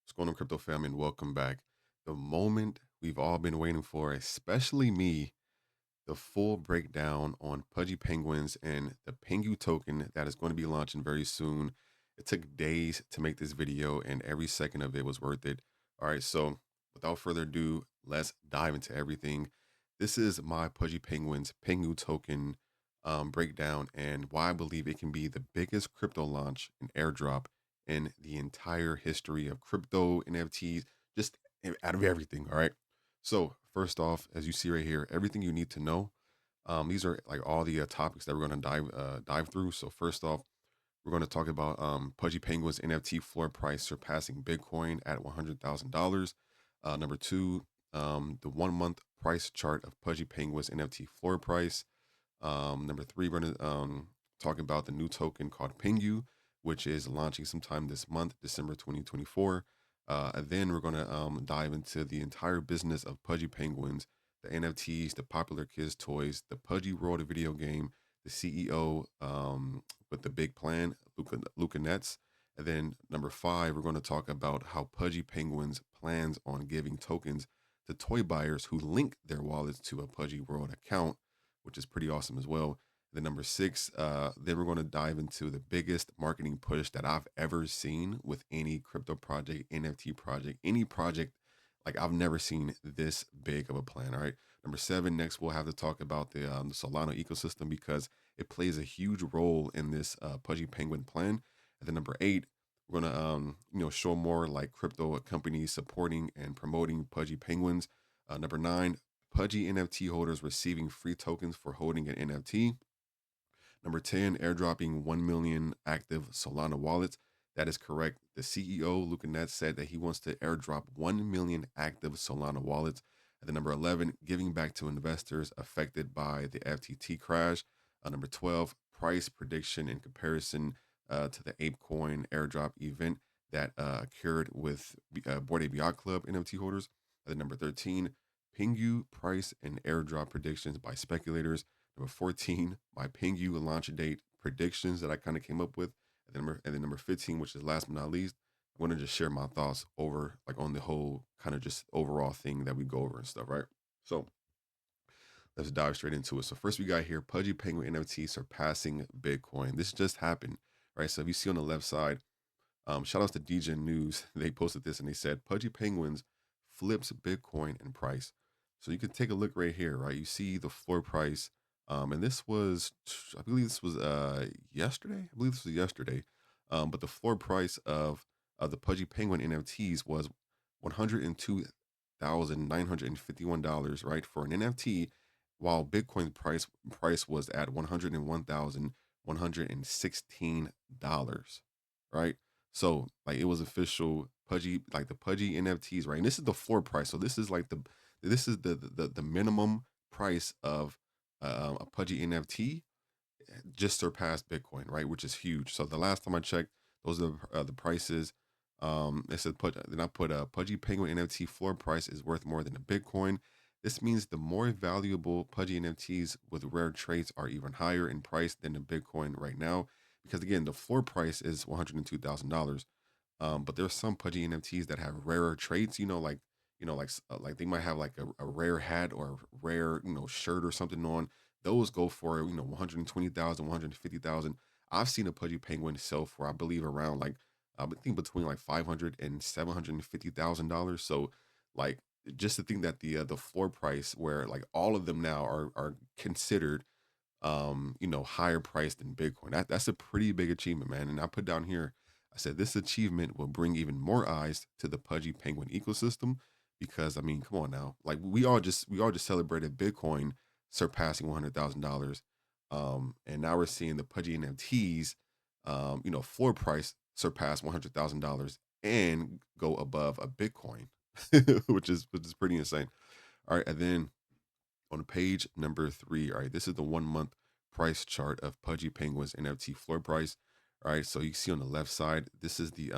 What's going on, crypto family, and welcome back. The moment we've all been waiting for, especially me, the full breakdown on Pudgy Penguins and the Pengu token that is going to be launching very soon. It took days to make this video, and every second of it was worth it. All right, so without further ado, let's dive into everything. This is my Pudgy Penguins Pengu token breakdown and why I believe it can be the biggest crypto launch and airdrop in the entire history of crypto, NFTs, just out of everything. All right. So first off, as you see right here, everything you need to know. These are like all the topics that we're going to dive through. So first off, we're going to talk about Pudgy Penguins NFT floor price surpassing Bitcoin at $100,000. Number two, the 1 month price chart of Pudgy Penguins NFT floor price. Number three, we're going to talk about the new token called Pengu, which is launching sometime this month, December 2024. And then we're going to dive into the entire business of Pudgy Penguins, the NFTs, the popular kids' toys, the Pudgy World of video game, the CEO with the big plan, Luca Nets. And then number five, we're going to talk about how Pudgy Penguins plans on giving tokens to toy buyers who link their wallets to a Pudgy World account, which is pretty awesome as well. Then number six, then we're going to dive into the biggest marketing push that I've ever seen with any crypto project, NFT project, any project. Like I've never seen this big of a plan. All right. Number seven, next we'll have to talk about the Solana ecosystem because it plays a huge role in this Pudgy Penguin plan. And then number eight, we're gonna show more like crypto companies supporting and promoting Pudgy Penguins. Number nine, Pudgy NFT holders receiving free tokens for holding an NFT. Number 10, airdropping 1 million active Solana wallets. That is correct. The CEO, Luca Nets, said that he wants to airdrop 1 million active Solana wallets. And then number 11, giving back to investors affected by the FTT crash. Number 12, price prediction in comparison to the ApeCoin airdrop event that occurred with Bored Ape Yacht Club NFT holders. And then number 13, Pengu price and airdrop predictions by speculators. Number 14, my Pengu launch date predictions that I kind of came up with. And then number 15, which is last but not least, I want to just share my thoughts over like on the whole kind of just overall thing that we go over and stuff, right? So let's dive straight into it. So first we got here Pudgy Penguin NFT surpassing Bitcoin. This just happened, right? So if you see on the left side, shout outs to DJ News. They posted this and they said Pudgy Penguins flips Bitcoin in price. So you can take a look right here, right? You see the floor price. And this was, I believe this was yesterday. I believe this was yesterday. But the floor price of the Pudgy Penguin NFTs was $102,951, right, for an NFT, while Bitcoin price was at $101,116, right? So like it was official Pudgy, like the Pudgy NFTs, right? And this is the floor price. So this is like the minimum price of a Pudgy NFT just surpassed Bitcoin, right? Which is huge. So the last time I checked, those are the prices. It said then I put a Pudgy Penguin NFT floor price is worth more than a Bitcoin. This means the more valuable Pudgy NFTs with rare traits are even higher in price than the Bitcoin right now. Because again, the floor price is $102,000. But there's some Pudgy NFTs that have rarer traits, like they might have like a rare hat or a rare, shirt or something on. Those go for, 120,000, 150,000. I've seen a Pudgy Penguin sell for, I believe, around like, I think between like 500 and $750,000. So like just to think that the floor price where like all of them now are considered higher price than Bitcoin. That's a pretty big achievement, man. And I put down here, I said this achievement will bring even more eyes to the Pudgy Penguin ecosystem because I mean, come on now. Like we all just celebrated Bitcoin surpassing $100,000. And now we're seeing the Pudgy NFTs floor price surpass $100,000 and go above a Bitcoin, which is pretty insane. All right, and then on page number three, all right, this is the 1 month price chart of Pudgy Penguins NFT floor price. All right, so you see on the left side, this is the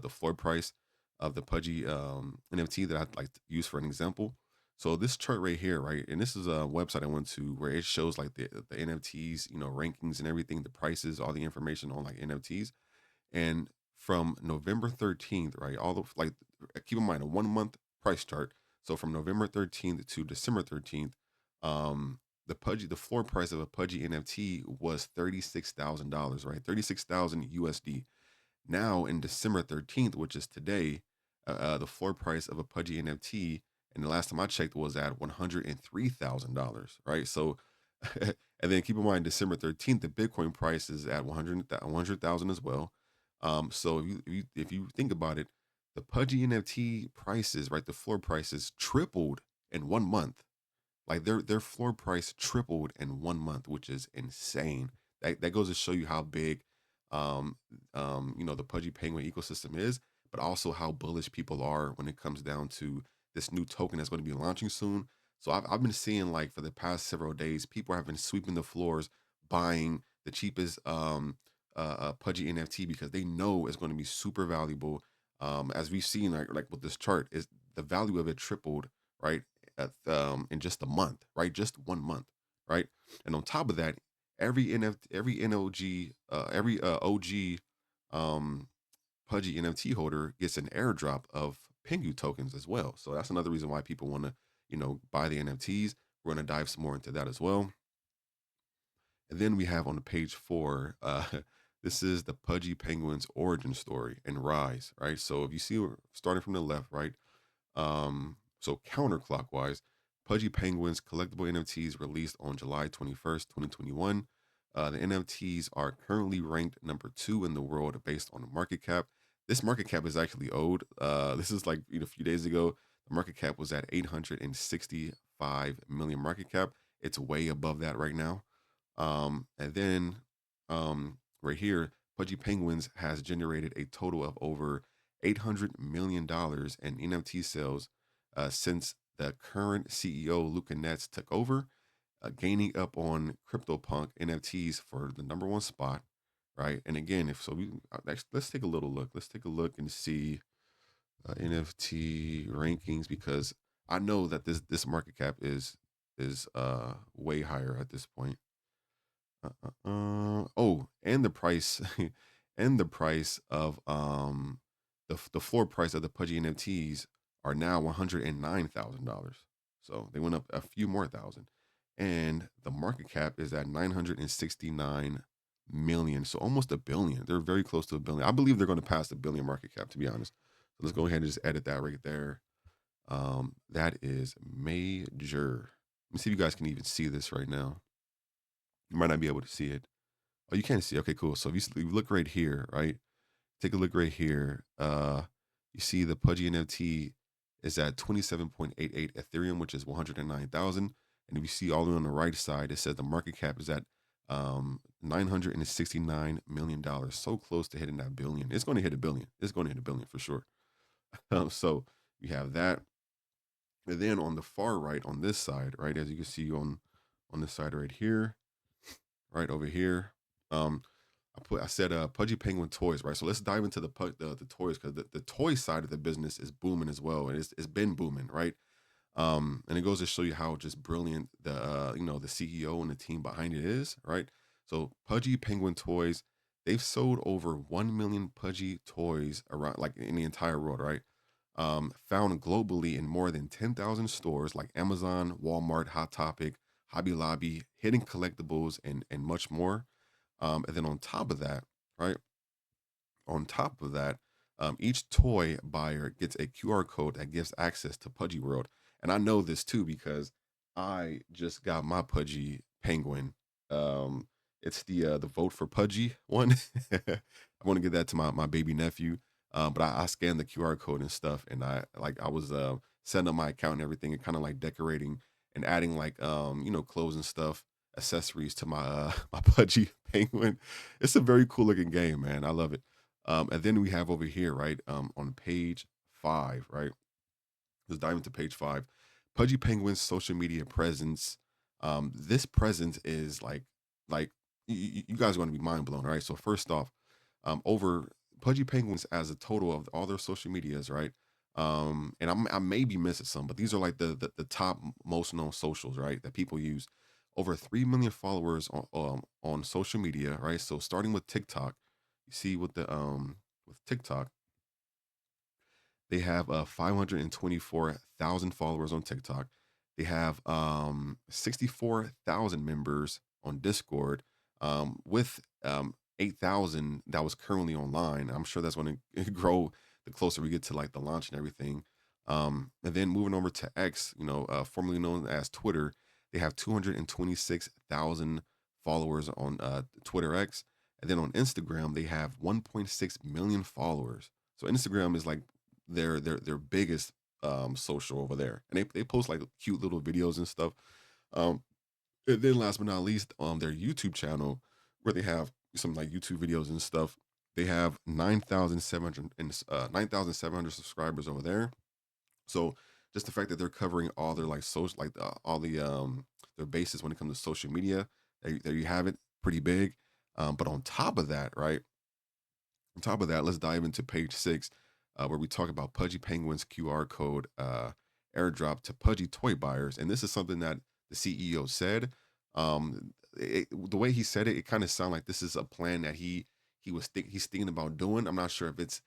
floor price of the Pudgy NFT that I'd like to use for an example. So this chart right here, right, and this is a website I went to where it shows like the NFTs, rankings and everything, the prices, all the information on like NFTs. And from November 13th, right? All the like, keep in mind a 1 month price chart. So from November 13th to December 13th, um, the floor price of a Pudgy NFT was $36,000, right? 36,000 USD. Now in December 13th, which is today, the floor price of a Pudgy NFT, and the last time I checked was at $103,000, right? So, and then keep in mind December 13th, the Bitcoin price is at 100,000 as well. So if you think about it, the Pudgy NFT prices, right, the floor prices tripled in 1 month. Like their floor price tripled in 1 month, which is insane. That goes to show you how big, um, the Pudgy Penguin ecosystem is, but also how bullish people are when it comes down to this new token that's going to be launching soon. So I've been seeing, like, for the past several days, people have been sweeping the floors, buying the cheapest Pudgy NFT because they know it's going to be super valuable. As we've seen, like with this chart, is the value of it tripled, right? In just a month, right? Just 1 month, right? And on top of that, every every NOG, every OG um, Pudgy NFT holder gets an airdrop of Pengu tokens as well. So that's another reason why people want to, buy the NFTs. We're going to dive some more into that as well. And then we have on the page 4, this is the Pudgy Penguins origin story and rise, right? So if you see, we're starting from the left, right? So counterclockwise, Pudgy Penguins collectible NFTs released on July 21st, 2021. The NFTs are currently ranked number 2 in the world based on the market cap. This market cap is actually old. This is like, a few days ago. The market cap was at 865 million market cap. It's way above that right now. And then right here, Pudgy Penguins has generated a total of over $800 million in NFT sales since the current CEO Luca Nets took over, gaining up on CryptoPunk NFTs for the number 1 spot, right? And again, if so, let's take a little look. Let's take a look and see NFT rankings, because I know that this market cap is way higher at this point. Oh, and the price, and the price of the floor price of the Pudgy NFTs are now $109,000. So they went up a few more thousand, and the market cap is at 969 million. So almost a billion. They're very close to a billion. I believe they're going to pass the billion market cap, to be honest. So let's go ahead and just edit that right there. That is major. Let me see if you guys can even see this right now. You might not be able to see it. Oh, you can't see. Okay, cool. So if you look right here, right? Take a look right here. You see the Pudgy NFT is at 27.88 Ethereum, which is 109,000. And if you see all the way on the right side, it says the market cap is at $969 million. So close to hitting that billion. It's going to hit a billion. It's going to hit a billion for sure. So you have that. And then on the far right, on this side, right, as you can see on this side right here, right over here. I said Pudgy Penguin toys, right? So let's dive into the toys, because the toy side of the business is booming as well, and it's been booming, right? And it goes to show you how just brilliant the CEO and the team behind it is, right? So Pudgy Penguin toys, they've sold over 1 million Pudgy toys around, like, in the entire world, right? Found globally in more than 10,000 stores like Amazon, Walmart, Hot Topic, Hobby Lobby, Hidden Collectibles, and much more. And then on top of that, right? On top of that, each toy buyer gets a QR code that gives access to Pudgy World. And I know this too because I just got my Pudgy Penguin. Um, it's the Vote for Pudgy one. I want to give that to my baby nephew. But I scanned the QR code and stuff, and I was setting up my account and everything, and kind of like decorating and adding, like, clothes and stuff, accessories to my my Pudgy Penguin. It's a very cool looking game, man. I love it. And then we have over here, right, on page 5, right? Let's dive into page 5. Pudgy Penguin's social media presence. This presence is like you guys are going to be mind blown, right? So first off, over Pudgy Penguins as a total of all their social medias, right? And I may be missing some, but these are like the top most known socials, right? That people use. Over 3 million followers on social media, right? So starting with TikTok, you see with with TikTok. They have 524,000 followers on TikTok. They have 64,000 members on Discord, with 8,000 that was currently online. I'm sure that's going to grow the closer we get to like the launch and everything. And then moving over to X, formerly known as Twitter, they have 226,000 followers on Twitter X. And then on Instagram, they have 1.6 million followers. So Instagram is like their biggest social over there, and they post like cute little videos and stuff. Um, and then last but not least, their YouTube channel, where they have some like YouTube videos and stuff. They have 9,700 subscribers over there. So just the fact that they're covering all their like social, like all the their bases when it comes to social media, there you have it, pretty big. But on top of that, right? On top of that, let's dive into page 6, where we talk about Pudgy Penguins QR code airdrop to Pudgy toy buyers. And this is something that the CEO said. The way he said it, it kind of sounded like this is a plan that he's thinking about doing. I'm not sure if it's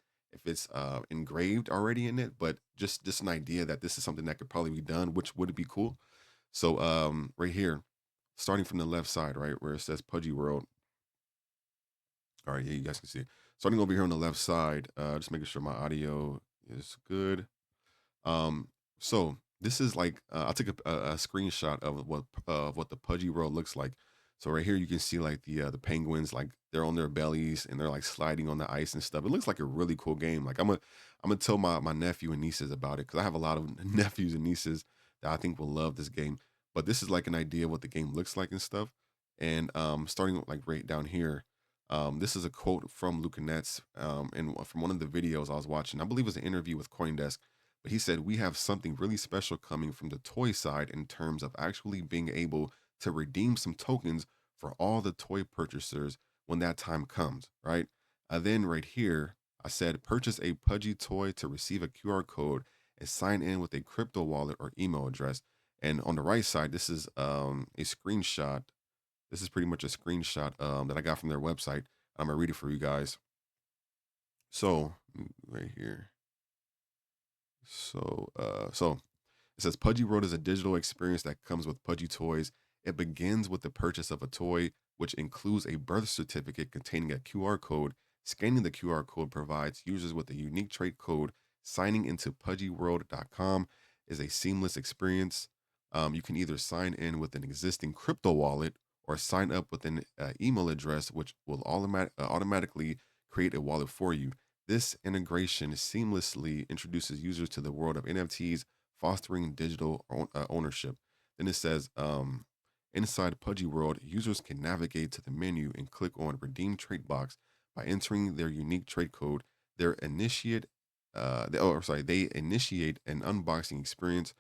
engraved already in it, but just an idea that this is something that could probably be done, which would be cool. So right here, starting from the left side, right where it says Pudgy World. All right, yeah, you guys can see it. Starting over here on the left side, just making sure my audio is good. Um, so this is like I took a screenshot of what the Pudgy world looks like. So right here you can see like the penguins, like they're on their bellies and they're like sliding on the ice and stuff. It looks like a really cool game. Like I'm gonna tell my nephew and nieces about it because I have a lot of nephews and nieces that I think will love this game. But this is like an idea of what the game looks like and stuff. And starting like right down here, this is a quote from Luca Netz, and from one of the videos I was watching. I believe it was an interview with CoinDesk, but he said, "We have something really special coming from the toy side in terms of actually being able to redeem some tokens for all the toy purchasers when that time comes," right? Then right here, I said, "Purchase a Pudgy toy to receive a QR code and sign in with a crypto wallet or email address." And on the right side, this is a screenshot. This is pretty much a screenshot that I got from their website. I'm gonna read it for you guys. So right here. So it says Pudgy World is a digital experience that comes with Pudgy toys. It begins with the purchase of a toy, which includes a birth certificate containing a QR code. Scanning the QR code provides users with a unique trait code. Signing into pudgyworld.com is a seamless experience. You can either sign in with an existing crypto wallet or sign up with an email address, which will automatically create a wallet for you. This integration seamlessly introduces users to the world of NFTs, fostering digital ownership. Then it says, inside Pudgy World, users can navigate to the menu and click on Redeem Trait Box by entering their unique trait code. Their initiate, they initiate an unboxing experience.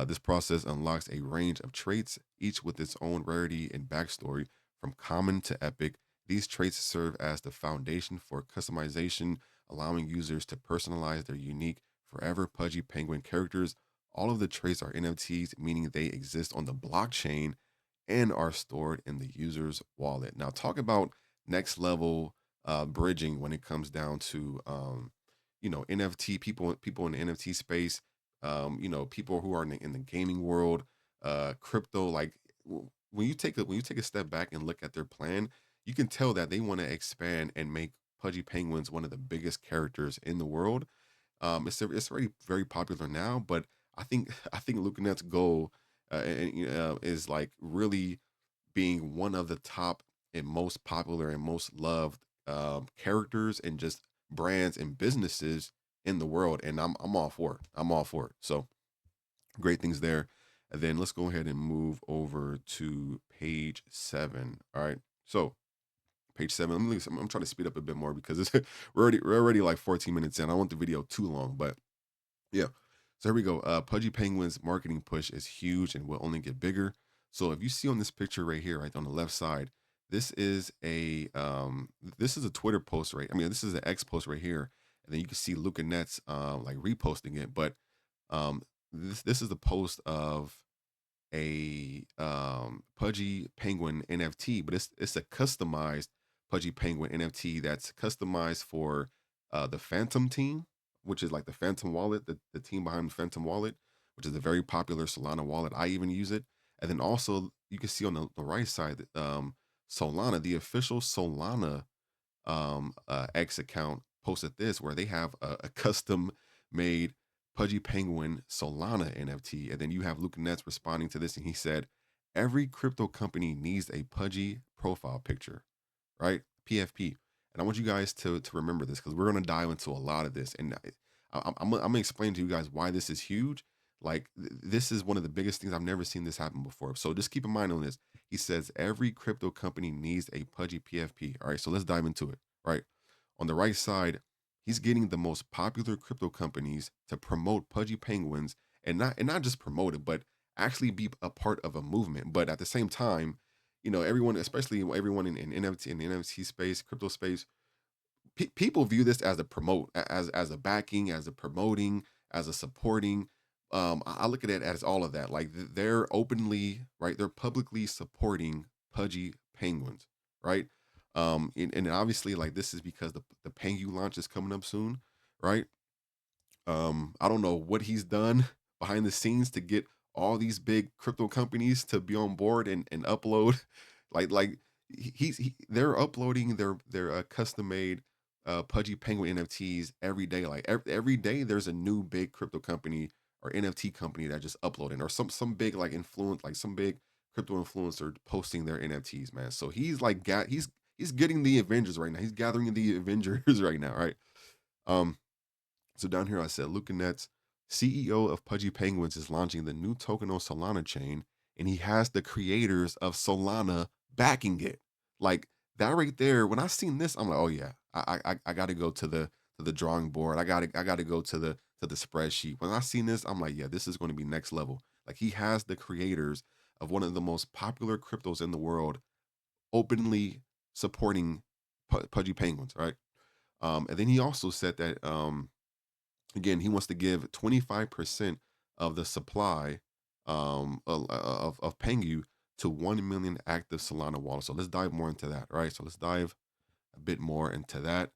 This process unlocks a range of traits, each with its own rarity and backstory, from common to epic. These traits serve as the foundation for customization, allowing users to personalize their unique, forever Pudgy Penguin characters. All of the traits are NFTs, meaning they exist on the blockchain and are stored in the user's wallet. Now, talk about next level bridging when it comes down to NFT people in the NFT space, people who are in the gaming world, crypto. Like when you take a step back and look at their plan, you can tell that they want to expand and make Pudgy Penguins one of the biggest characters in the world. It's already very popular now, but I think Lucanet's goal is like really being one of the top and most popular and most loved characters and just brands and businesses in the world. And I'm all for it. I'm all for it. So great things there. And then let's go ahead and move over to page 7. All right. So page 7. I'm trying to speed up a bit more because we're already like 14 minutes in. I don't want the video too long, but yeah. So here we go. Pudgy Penguins marketing push is huge and will only get bigger. So if you see on this picture right here, right on the left side, this is a Twitter post, right? I mean, this is an X post right here, and then you can see Luca Nets like reposting it. But um, this is the post of a Pudgy Penguin NFT, but it's a customized Pudgy Penguin NFT that's customized for the Phantom team, which is like the Phantom wallet, the team behind the Phantom wallet, which is a very popular Solana wallet. I even use it. And then also you can see on the right side, Solana, the official Solana X account posted this where they have a custom made Pudgy Penguin Solana NFT. And then you have Luke Nets responding to this, and he said, every crypto company needs a Pudgy profile picture, right? PFP. And I want you guys to remember this because we're going to dive into a lot of this. And I'm going to explain to you guys why this is huge. Like, this is one of the biggest things. I've never seen this happen before. So just keep in mind on this. He says every crypto company needs a Pudgy PFP. All right, so let's dive into it. Right on the right side, he's getting the most popular crypto companies to promote Pudgy Penguins, and not just promote it, but actually be a part of a movement. But at the same time, everyone, especially everyone in NFT, in the NFT space, crypto space, people view this as a promote, as a backing, as a promoting, as a supporting. I look at it as all of that. Like, they're openly, right? They're publicly supporting Pudgy Penguins, right? And obviously, like, this is because the Pengu launch is coming up soon, right? I don't know what he's done behind the scenes to get all these big crypto companies to be on board and upload. Like they're uploading their custom made Pudgy Penguin NFTs every day. Like, every day there's a new big crypto company or NFT company that just uploading, or some big, like, influence, like some big crypto influencer posting their NFTs, man. So he's like he's getting the Avengers right now. He's gathering the Avengers right now, right? Um, so down here I said, Luca Nets, CEO of Pudgy Penguins, is launching the new token on Solana chain, and he has the creators of Solana backing it. Like, that right there, when I seen this, I'm like, oh yeah, I got to go to the drawing board. I got to go to the spreadsheet. When I seen this, I'm like, yeah, this is going to be next level. Like, he has the creators of one of the most popular cryptos in the world openly supporting Pudgy Penguins, right? And then he also said that again, he wants to give 25% of the supply of Pengu to 1 million active Solana wallets. So let's dive more into that, right? So let's dive a bit more into that.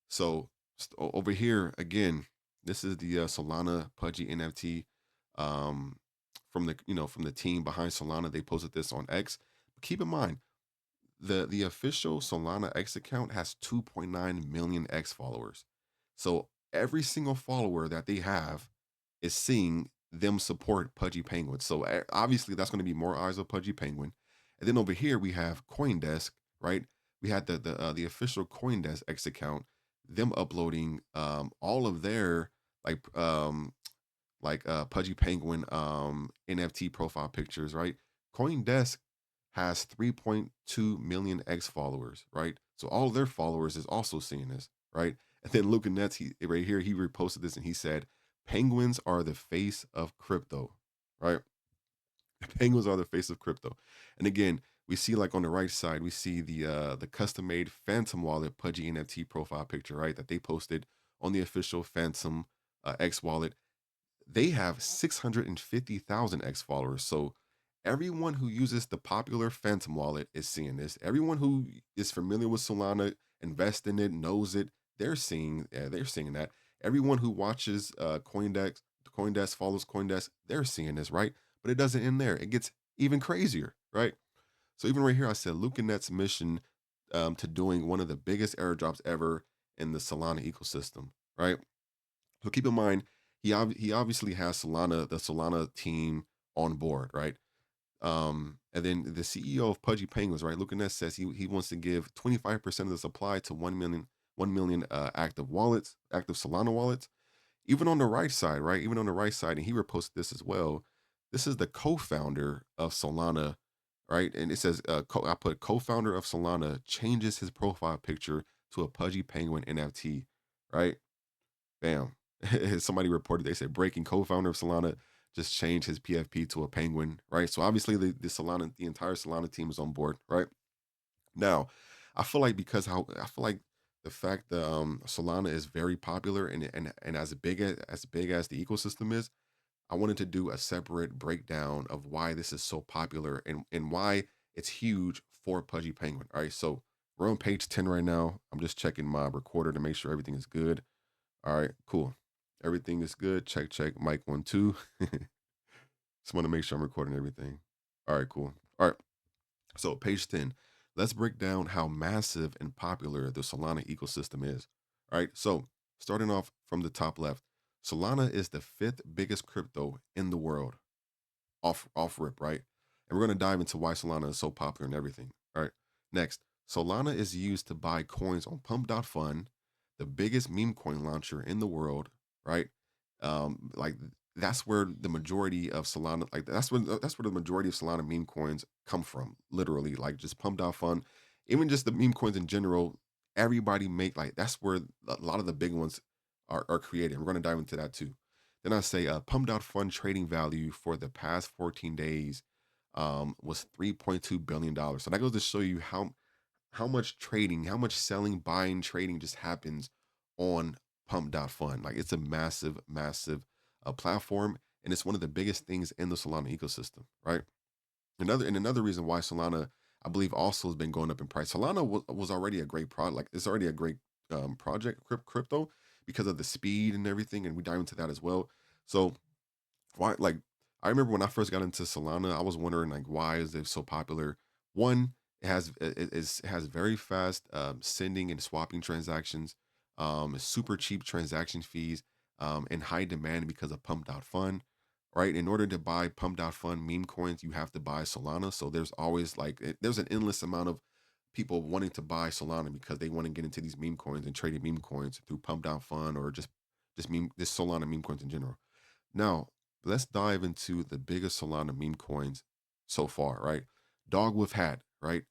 So over here, again, this is the Solana Pudgy NFT um, from the team behind Solana. They posted this on X. But keep in mind, the official Solana X account has 2.9 million X followers. So every single follower that they have is seeing them support Pudgy Penguin. So obviously that's going to be more eyes of Pudgy Penguin. And then over here we have CoinDesk, right? We had the official CoinDesk X account, them uploading all of their like Pudgy Penguin NFT profile pictures, right? CoinDesk has 3.2 million X followers, right? So all of their followers is also seeing this, right? And then Luca Nets, he right here, he reposted this and he said, "Penguins are the face of crypto," right? Penguins are the face of crypto. And again, we see, like, on the right side, we see the custom made Phantom wallet Pudgy NFT profile picture, right? That they posted on the official Phantom X wallet. They have 650,000 X followers. So everyone who uses the popular Phantom wallet is seeing this. Everyone who is familiar with Solana, invest in it, knows it, they're seeing that. Everyone who watches CoinDesk follows CoinDesk, they're seeing this, right? But it doesn't end there. It gets even crazier, right? So even right here, I said Luca Net's mission to doing one of the biggest airdrops ever in the Solana ecosystem, right? So keep in mind, he obviously has the Solana team on board, right? And then the CEO of Pudgy Penguins, right? Looking at says he wants to give 25% of the supply to 1 million active Solana wallets. Even on the right side, right? Even on the right side, and he reposted this as well. This is the co-founder of Solana, right? And it says, I put co-founder of Solana changes his profile picture to a Pudgy Penguin NFT, right? Bam. Somebody reported, they said breaking co-founder of Solana just changed his PFP to a penguin, right? So obviously the entire Solana team is on board, right? Now, I feel like the fact that Solana is very popular and as big as the ecosystem is, I wanted to do a separate breakdown of why this is so popular and why it's huge for Pudgy Penguin. All right, so we're on page 10 right now. I'm just checking my recorder to make sure everything is good. All right, cool. Everything is good. Check, check. Mic 1, 2. Just want to make sure I'm recording everything. All right, cool. All right. So, page 10. Let's break down how massive and popular the Solana ecosystem is. All right. So, starting off from the top left, Solana is the fifth biggest crypto in the world. Off rip, right? And we're going to dive into why Solana is so popular and everything. All right. Next, Solana is used to buy coins on pump.fun, the biggest meme coin launcher in the world, right? Like that's where the majority of Solana, like that's where the majority of Solana meme coins come from, literally, like just pump.fun, even just the meme coins in general. Everybody make like that's where a lot of the big ones are created. We're going to dive into that too. Then I say pumped out fund trading value for the past 14 days was $3.2 billion. So that goes to show you how much trading, how much selling, buying, trading just happens on pumped out fund. Like it's a massive, massive platform, and it's one of the biggest things in the Solana ecosystem, right? Another reason why Solana, I believe, also has been going up in price. Solana was already a great product. Like it's already a great project crypto because of the speed and everything, and we dive into that as well. So why, like, I remember when I first got into Solana, I was wondering like why is it so popular? One, it has very fast sending and swapping transactions, super cheap transaction fees, and high demand because of pumped out fund. Right, in order to buy pumped out fund meme coins, you have to buy Solana. So there's always there's an endless amount of people wanting to buy Solana because they want to get into these meme coins and trading meme coins through pumped out fund or just Solana meme coins in general. Now, let's dive into the biggest Solana meme coins so far, right? Dog with Hat, right,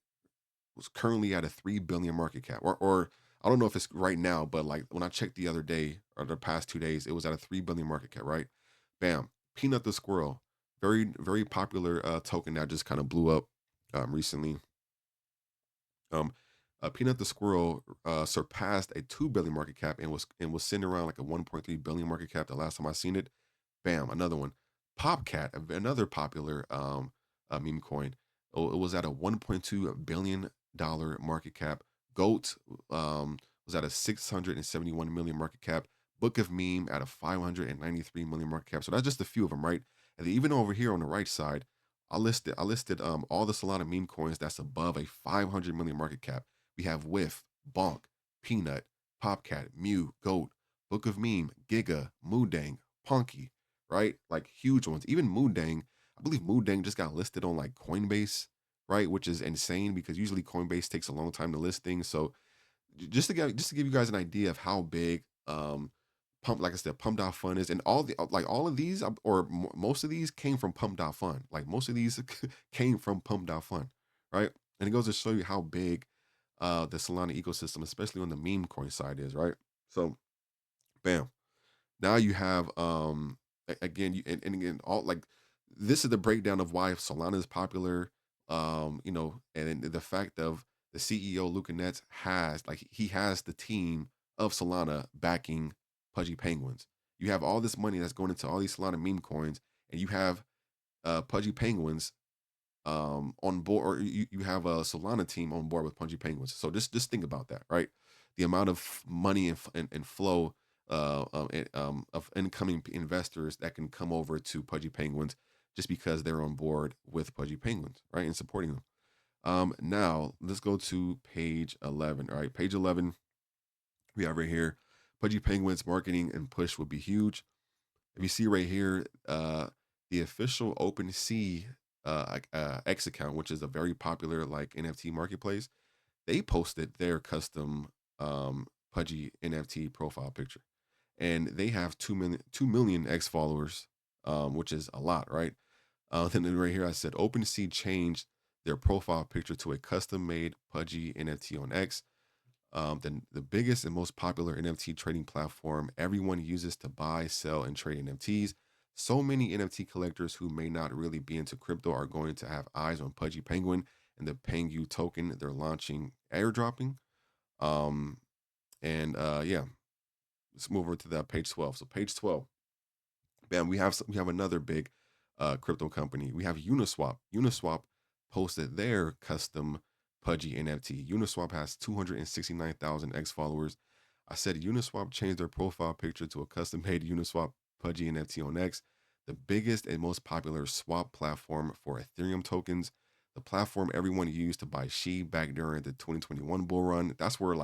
was currently at a 3 billion market cap. Or I don't know if it's right now, but like when I checked the other day or the past 2 days, it was at a 3 billion market cap, right? Bam. Peanut the Squirrel, very, very popular token that just kind of blew up recently. Um, Peanut the Squirrel surpassed a 2 billion market cap and was sitting around like a 1.3 billion market cap the last time I seen it. Bam, another one. Popcat, another popular meme coin. Oh, it was at a $1.2 billion market cap. Goat was at a 671 million market cap. Book of Meme at a 593 million market cap. So that's just a few of them, right? And then even over here on the right side, I listed all the Solana meme coins that's above a 500 million market cap. We have Whiff, Bonk, Peanut, Popcat, Mew, Goat, Book of Meme, Giga, Moodang, Punky, right? Like huge ones. Even Moodang, I believe Moodang just got listed on like Coinbase, right? Which is insane because usually Coinbase takes a long time to list things. So just to give you guys an idea of how big pump like I said pump dot fun is, and all of these most of these came from pump dot fun. Like most of these came from pump dot fun, right? And it goes to show you how big the Solana ecosystem, especially on the meme coin side, is, right? So bam, now you have again and again all like this is the breakdown of why Solana is popular. And the fact of the CEO Luca Nets has like he has the team of Solana backing Pudgy Penguins. You have all this money that's going into all these Solana meme coins, and you have Pudgy Penguins on board, or you have a Solana team on board with Punchy Penguins. So just think about that, right? The amount of money and flow of incoming investors that can come over to Pudgy Penguins just because they're on board with Pudgy Penguins, right, and supporting them. Now let's go to page 11. All right, page 11. We have right here, Pudgy Penguins marketing and push would be huge. If you see right here, the official OpenSea X account, which is a very popular like NFT marketplace, they posted their custom Pudgy NFT profile picture, and they have 2 million X followers, which is a lot, right? Then right here, I said OpenSea changed their profile picture to a custom made Pudgy NFT on X, the biggest and most popular NFT trading platform everyone uses to buy, sell, and trade NFTs. So many NFT collectors who may not really be into crypto are going to have eyes on Pudgy Penguin and the Pengu token they're launching, airdropping. Um, and yeah, let's move over to that page 12. So page 12, bam, we have another big crypto company. We have Uniswap. Uniswap posted their custom Pudgy NFT. Uniswap has 269,000 X followers. I said Uniswap changed their profile picture to a custom-made Uniswap Pudgy NFT on X, the biggest and most popular swap platform for Ethereum tokens. The platform everyone used to buy shib back during the 2021 bull run. That's where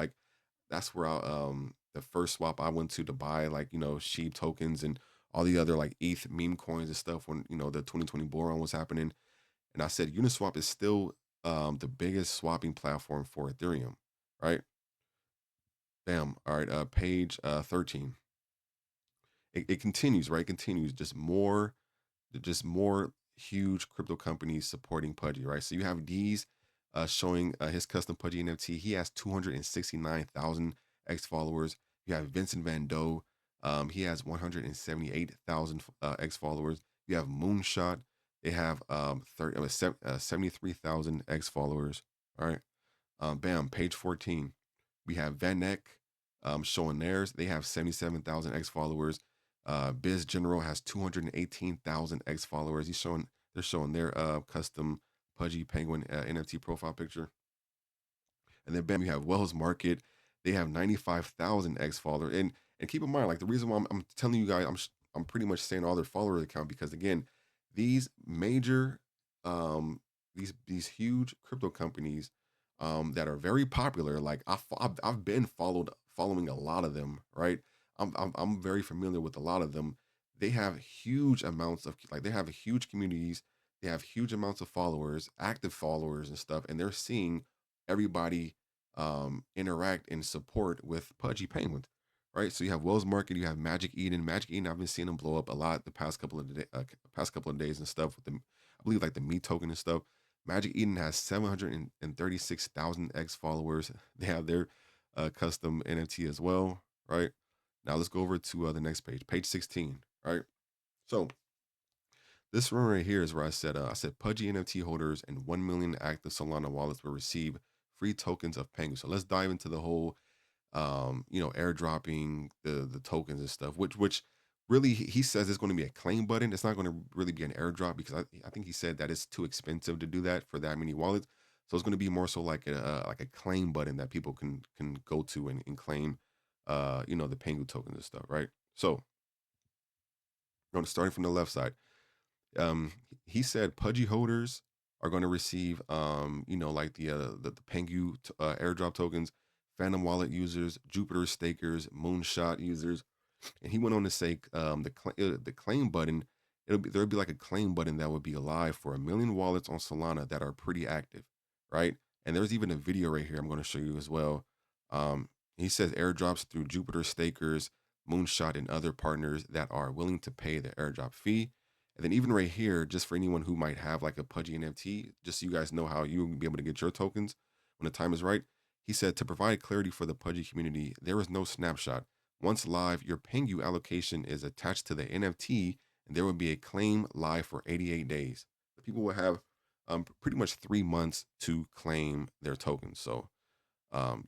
the first swap I went to buy, like, shib tokens and all the other like ETH meme coins and stuff when the 2020 bull run was happening. And I said Uniswap is still the biggest swapping platform for Ethereum, right? Bam. All right. Page 13. It continues, right? It continues. Just more huge crypto companies supporting Pudgy, right? So you have these showing his custom Pudgy NFT. He has 269,000 X followers. You have Vincent Van Doe. He has 178,000 X followers. You have Moonshot. They have 73,000 X followers. All right. Bam, page 14. We have Van Eck showing theirs. They have 77,000 X followers. Biz General has 218,000 X followers. They're showing their custom Pudgy Penguin NFT profile picture. And then bam, you have Wells Market. They have 95,000 X followers. And keep in mind, like the reason why I'm telling you guys, I'm pretty much saying all their follower account because again, these major these huge crypto companies that are very popular. Like I've been following a lot of them, right? I'm very familiar with a lot of them. They have huge amounts of like they have huge communities. They have huge amounts of followers, active followers and stuff, and they're seeing everybody interact and support with Pudgy Penguins, right? So you have Wells Market, you have Magic Eden. Magic Eden, I've been seeing them blow up a lot the past couple of days and stuff with them. I believe like the Me token and stuff. Magic Eden has 736,000 X followers. They have their custom NFT as well, right? Now let's go over to the next page, page 16, right? So this one right here is where I said Pudgy NFT holders and 1 million active Solana wallets will receive free tokens of Pengu. So let's dive into the whole airdropping the tokens and stuff, which really he says it's going to be a claim button. It's not going to really be an airdrop because I think he said that it's too expensive to do that for that many wallets. So it's going to be more so like a claim button that people can go to and claim the Pengu tokens and stuff, right? So starting from the left side. Um, he said Pudgy holders are going to receive, like the Pengu airdrop tokens, Phantom Wallet users, Jupiter stakers, Moonshot users, and he went on to say the claim button. There'll be like a claim button that would be alive for 1 million wallets on Solana that are pretty active, right? And there's even a video right here I'm going to show you as well. He says airdrops through Jupiter stakers, Moonshot, and other partners that are willing to pay the airdrop fee. And then even right here, just for anyone who might have like a Pudgy NFT, just so you guys know how you will be able to get your tokens when the time is right. He said to provide clarity for the Pudgy community, there is no snapshot. Once live, your Pengu allocation is attached to the NFT, and there will be a claim live for 88 days. The people will have pretty much 3 months to claim their tokens. So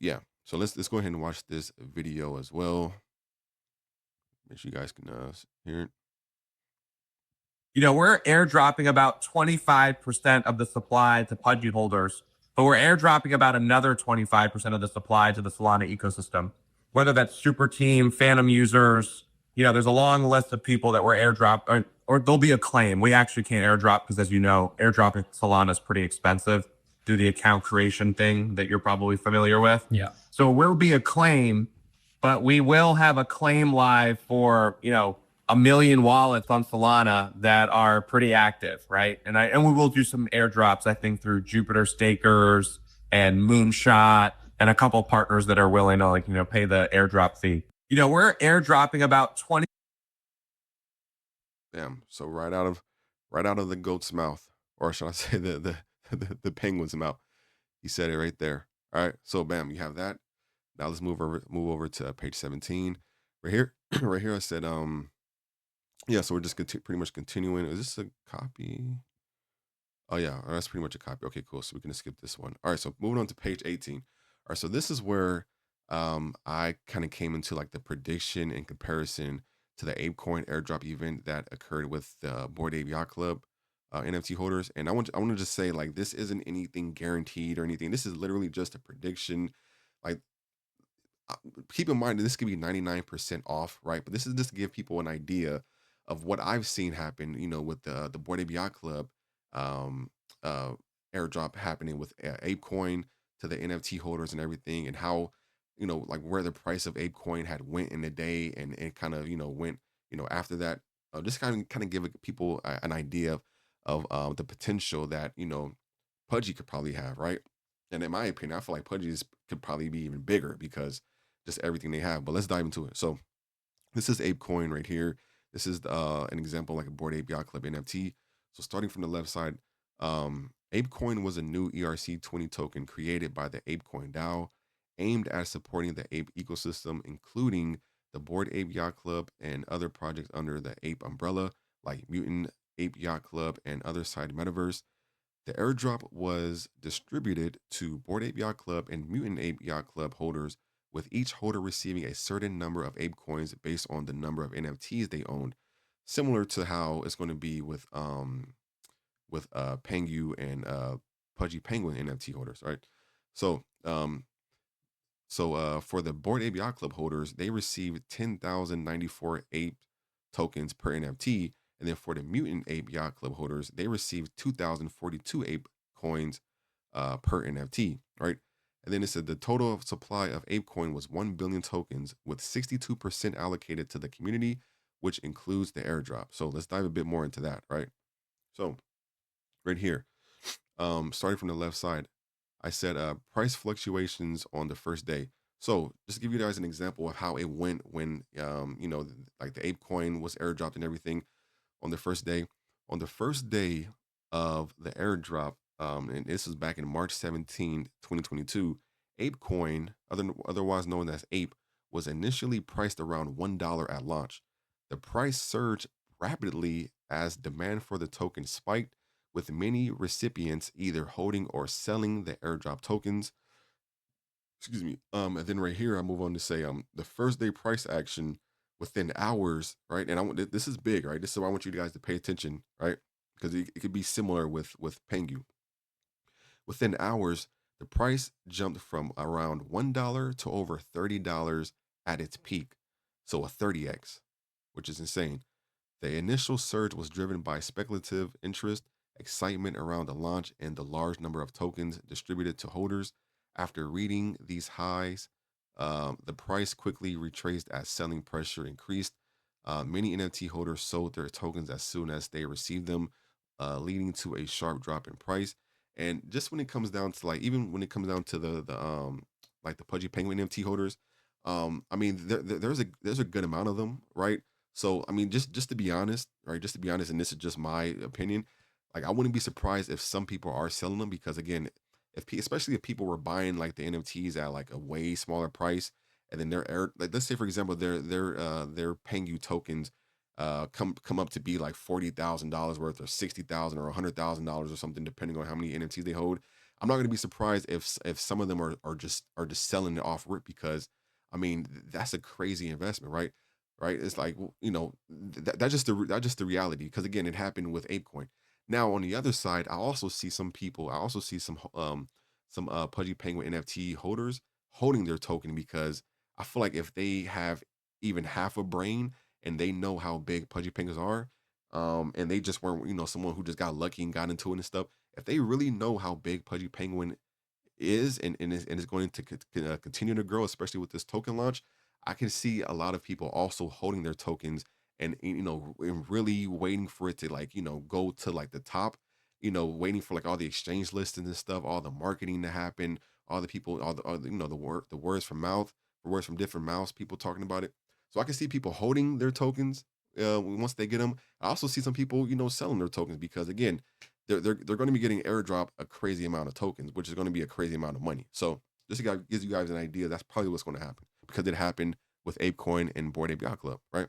yeah. So let's go ahead and watch this video as well. Make sure you guys can hear it. We're airdropping about 25% of the supply to Pudgy holders, but we're airdropping about another 25% of the supply to the Solana ecosystem, whether that's super team, phantom users. There's a long list of people that we're airdrop, or there'll be a claim. We actually can't airdrop because, as you know, airdropping Solana is pretty expensive through the account creation thing that you're probably familiar with. Yeah. So it will be a claim, but we will have a claim live for, 1 million wallets on Solana that are pretty active, right? And we will do some airdrops, I think, through Jupiter stakers and Moonshot and a couple partners that are willing to pay the airdrop fee. We're airdropping about 20. Bam. So right out of the goat's mouth, or should I say the penguin's mouth. He said it right there. All right. So bam, you have that. Now let's move over to page 17. Right here, right here I said yeah, so we're just pretty much continuing. Is this a copy? Oh yeah, that's pretty much a copy. Okay, cool. So we can skip this one. All right, so moving on to page 18. All right, so this is where I kind of came into like the prediction and comparison to the ApeCoin airdrop event that occurred with the Bored Ape Yacht Club NFT holders. And I want to just say like this isn't anything guaranteed or anything. This is literally just a prediction. Like uh, keep in mind that this could be 99% off, right? But this is just to give people an idea of what I've seen happen, with the Board Ape Yacht Club um, uh, airdrop happening with ApeCoin to the NFT holders and everything, and how, like where the price of ApeCoin had went in the day, and kind of, went, after that. Just kind of give people an idea of the potential that, Pudgy could probably have, right? And in my opinion, I feel like Pudgy's could probably be even bigger because just everything they have. But let's dive into it. So this is ApeCoin right here. This is an example like a Board Ape Yacht Club NFT. So starting from the left side, ApeCoin was a new ERC20 token created by the ApeCoin DAO, aimed at supporting the ape ecosystem, including the Board Ape Yacht Club and other projects under the Ape umbrella, like Mutant Ape Yacht Club and other side metaverse. The airdrop was distributed to Bored Ape Yacht Club and Mutant Ape Yacht Club holders, with each holder receiving a certain number of ape coins based on the number of NFTs they owned, similar to how it's going to be with Pengu and Pudgy Penguin NFT holders, right? So for the Bored Ape Yacht Club holders, they received 10,094 ape tokens per NFT. And then for the Mutant Ape Yacht Club holders, they received 2,042 ape coins per NFT, right? And then it said the total supply of ape coin was 1 billion tokens, with 62% allocated to the community, which includes the airdrop. So let's dive a bit more into that, right? So right here, starting from the left side, I said price fluctuations on the first day. So just to give you guys an example of how it went when like the ape coin was airdropped and everything on the first day. On the first day of the airdrop, and this was back in March 17th, 2022, ApeCoin, otherwise known as Ape, was initially priced around $1 at launch. The price surged rapidly as demand for the token spiked, with many recipients either holding or selling the airdrop tokens. Excuse me. And then right here, I move on to say, the first day price action within hours, right? And this is big, right? This is why I want you guys to pay attention, right? Because it could be similar with Pengu. Within hours, the price jumped from around $1 to over $30 at its peak. So a 30x, which is insane. The initial surge was driven by speculative interest, excitement around the launch, and the large number of tokens distributed to holders. After reading these highs, the price quickly retraced as selling pressure increased. Many NFT holders sold their tokens as soon as they received them, leading to a sharp drop in price. And just when it comes down to, like, even when it comes down to the like the Pudgy Penguin NFT holders, I mean there's a good amount of them, right? So I mean, just to be honest, right? Just to be honest, and this is just my opinion. Like, I wouldn't be surprised if some people are selling them because, again, especially if people were buying like the NFTs at like a way smaller price, and then like, let's say for example their Pengu tokens come up to be like $40,000 worth, or 60,000, or $100,000 or something, depending on how many NFTs they hold. I'm not going to be surprised if some of them are just selling it off rip, because I mean that's a crazy investment, right? Right? It's like, that's just the reality. Because again, it happened with ApeCoin. Now on the other side, I also see some people. I also see some Pudgy Penguin NFT holders holding their token, because I feel like if they have even half a brain and they know how big Pudgy Penguins are, and they just weren't, someone who just got lucky and got into it and stuff. If they really know how big Pudgy Penguin is, and is going to continue to grow, especially with this token launch, I can see a lot of people also holding their tokens, and really waiting for it to, like, go to like the top, waiting for like all the exchange listings and stuff, all the marketing to happen, all the people, all the the words from mouth, the words from different mouths, people talking about it. So I can see people holding their tokens once they get them. I also see some people, selling their tokens, because again, they're going to be getting airdrop a crazy amount of tokens, which is going to be a crazy amount of money. So just to gives you guys an idea, that's probably what's going to happen, because it happened with ApeCoin and Bored Ape Yacht Club, right?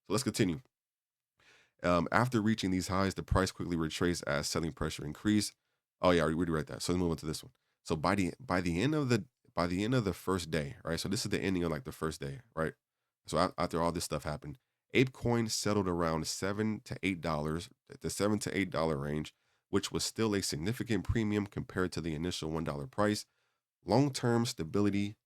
So let's continue. After reaching these highs, the price quickly retraced as selling pressure increased. Oh yeah, I already read that. So let's move on to this one. So by the end of the first day, right? So this is the ending of like the first day, right? So after all this stuff happened, ApeCoin settled around $7 to $8, the $7 to $8 range, which was still a significant premium compared to the initial $1 price. Long-term stability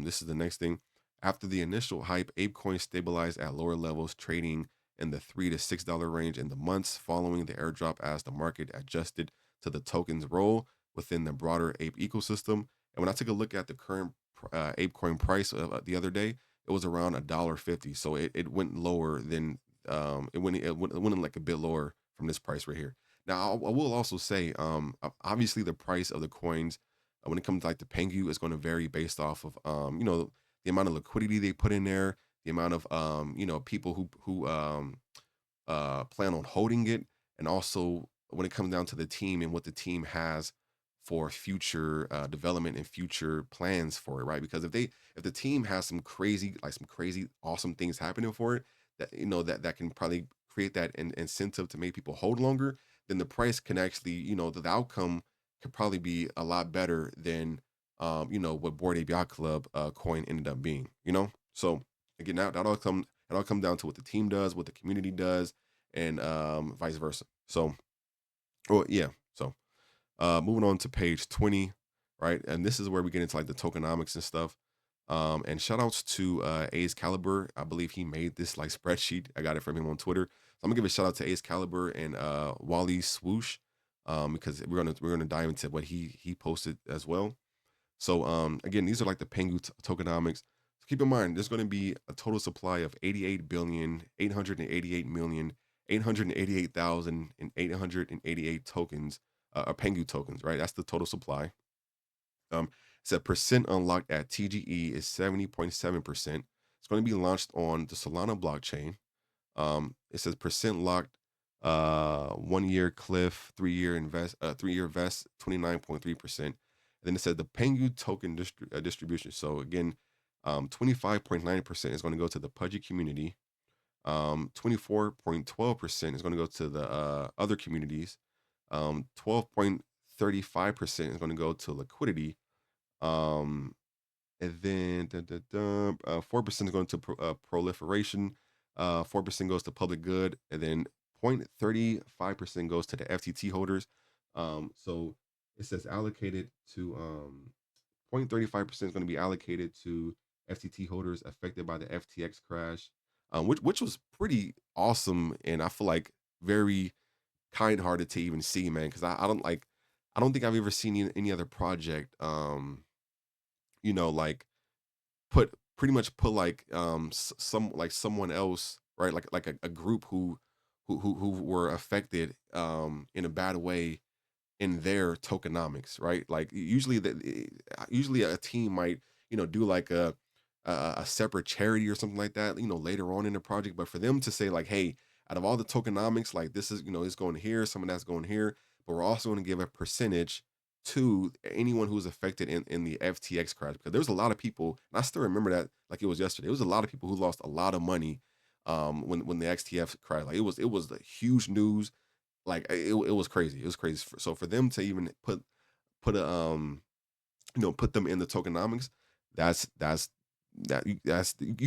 This is the next thing. After the initial hype, ApeCoin stabilized at lower levels, trading in the $3 to $6 range in the months following the airdrop as the market adjusted to the token's role within the broader Ape ecosystem. And when I took a look at the current ApeCoin price the other day, it was around $1.50. So it went lower than it went like a bit lower from this price right here. Now I will also say, obviously the price of the coins when it comes to like the Pengu is going to vary based off of the amount of liquidity they put in there, the amount of people who plan on holding it, and also when it comes down to the team and what the team has for future development and future plans for it, right? Because if the team has some crazy awesome things happening for it, that that can probably create that incentive to make people hold longer, then the price can actually the outcome could probably be a lot better than what Board Ape Yacht Club coin ended up being, So again, that all come down to what the team does, what the community does, and vice versa. So, well, yeah. So, moving on to page 20, right? And this is where we get into like the tokenomics and stuff. And shout outs to Ace Caliber. I believe he made this like spreadsheet. I got it from him on Twitter. So I'm gonna give a shout out to Ace Caliber and Wally Swoosh. Because we're gonna dive into what he posted as well. So again, these are like the Pengu tokenomics. So keep in mind, there's going to be a total supply of 88,888,888,888 tokens, or Pengu tokens, right? That's the total supply. It's a percent unlocked at TGE is 70.7%. It's going to be launched on the Solana blockchain. It says percent locked, 1 year cliff, 3-year vest, 29.3%. And then it says the Pengu token distribution. So again, 25.9% is going to go to the Pudgy community. 24.12% is going to go to the other communities. 12.35% is going to go to liquidity. Um, and then 4% is going to proliferation. 4% goes to public good, and then 0.35% goes to the FTT holders. So it says allocated to 0.35% is going to be allocated to FTT holders affected by the FTX crash, which was pretty awesome, and I feel like very kind-hearted to even see, man, because I don't think I've ever seen any other project, like pretty much put like someone else, right, like a group who were affected in a bad way in their tokenomics, right? Like usually a team might do like a separate charity or something like that, later on in the project. But for them to say like, hey, out of all the tokenomics, like this is it's going here, some of that's going here, but we're also going to give a percentage to anyone who's affected in the FTX crash, because there's a lot of people, and I still remember that like it was yesterday. It was a lot of people who lost a lot of money when the XTF crashed. Like it was the huge news. Like it was crazy. It was crazy. So for them to even put a put them in the tokenomics, that's you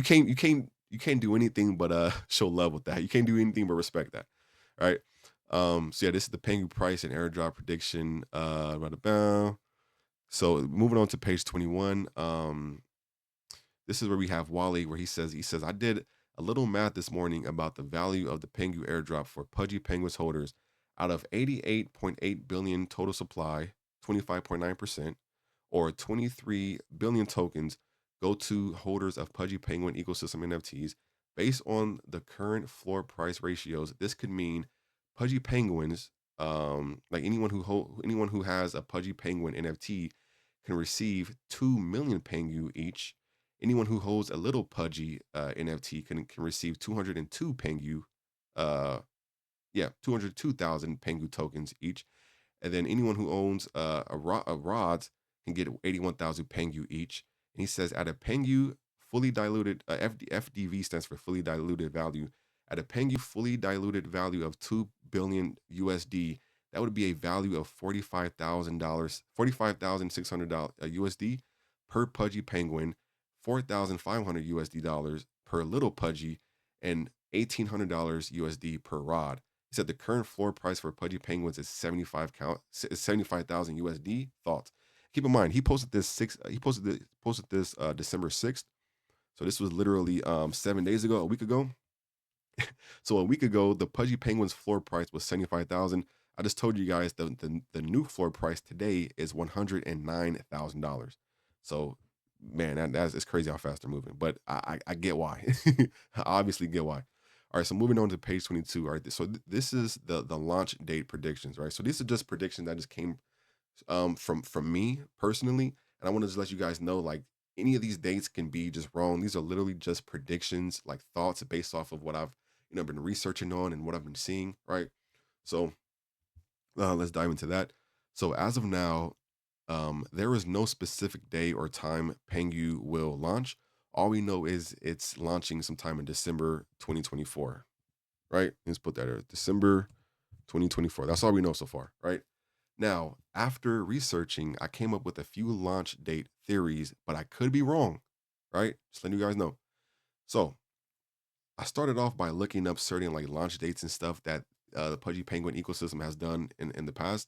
can't do anything but show love with that. You can't do anything but respect that. All right. So yeah, this is the Pengu price and airdrop prediction. Right about. So moving on to page 21. This is where we have Wally, where he says I did a little math this morning about the value of the Pengu airdrop for Pudgy Penguins holders. Out of 88.8 billion total supply, 25.9%, or 23 billion tokens go to holders of Pudgy Penguin ecosystem NFTs. Based on the current floor price ratios, this could mean Pudgy Penguins, like anyone who has a Pudgy Penguin NFT, can receive 2 million Pengu each. Anyone who holds a little Pudgy NFT can receive 202 Pengu, uh, 202,000 Pengu tokens each. And then anyone who owns a rods can get 81,000 Pengu each. And he says at a Pengu fully diluted, FDV stands for fully diluted value. At a Pengu fully diluted value of 2 billion USD, that would be a value of $45,000, $45,600 USD per Pudgy Penguin, 4,500 USD dollars per little Pudgy, and $1,800 USD per rod. He said the current floor price for Pudgy Penguins is 75,000 USD. Thoughts? Keep in mind, he posted this December 6th. So this was literally 7 days ago, a week ago. So a week ago, the Pudgy Penguins floor price was 75,000. I just told you guys the new floor price today is $109,000. So man, that's it's crazy how fast they're moving. But I get why. I obviously get why. All right, so moving on to page 22. All right, so this is the launch date predictions, right? So these are just predictions that just came from me personally, and I want to just let you guys know, like, any of these dates can be just wrong. These are literally just predictions, like thoughts based off of what I've been researching on and what I've been seeing, right? So let's dive into that. So as of now, there is no specific day or time Pengu will launch. All we know is it's launching sometime in December 2024, right? Let's put that there, December 2024. That's all we know so far, right? Now, after researching, I came up with a few launch date theories, but I could be wrong, right? Just letting you guys know. So I started off by looking up certain like launch dates and stuff that the Pudgy Penguin ecosystem has done in the past.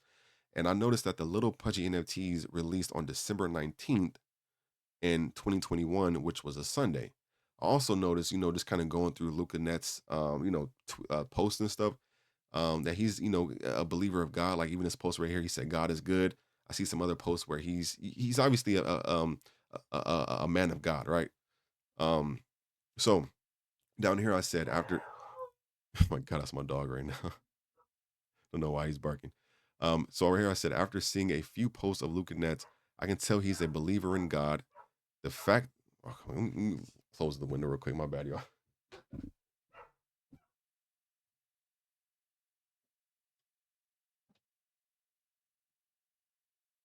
And I noticed that the little Pudgy NFTs released on December 19th in 2021, which was a Sunday. I also noticed, just kind of going through Luca Net's, posts and stuff, that he's, a believer of God. Like even this post right here, he said God is good. I see some other posts where he's obviously a man of God, right? Um, so down here I said after, oh my God, that's my dog right now. Don't know why he's barking. So over here I said after seeing a few posts of Luca Nets, I can tell he's a believer in God. The fact, oh, let me close the window real quick. My bad, y'all.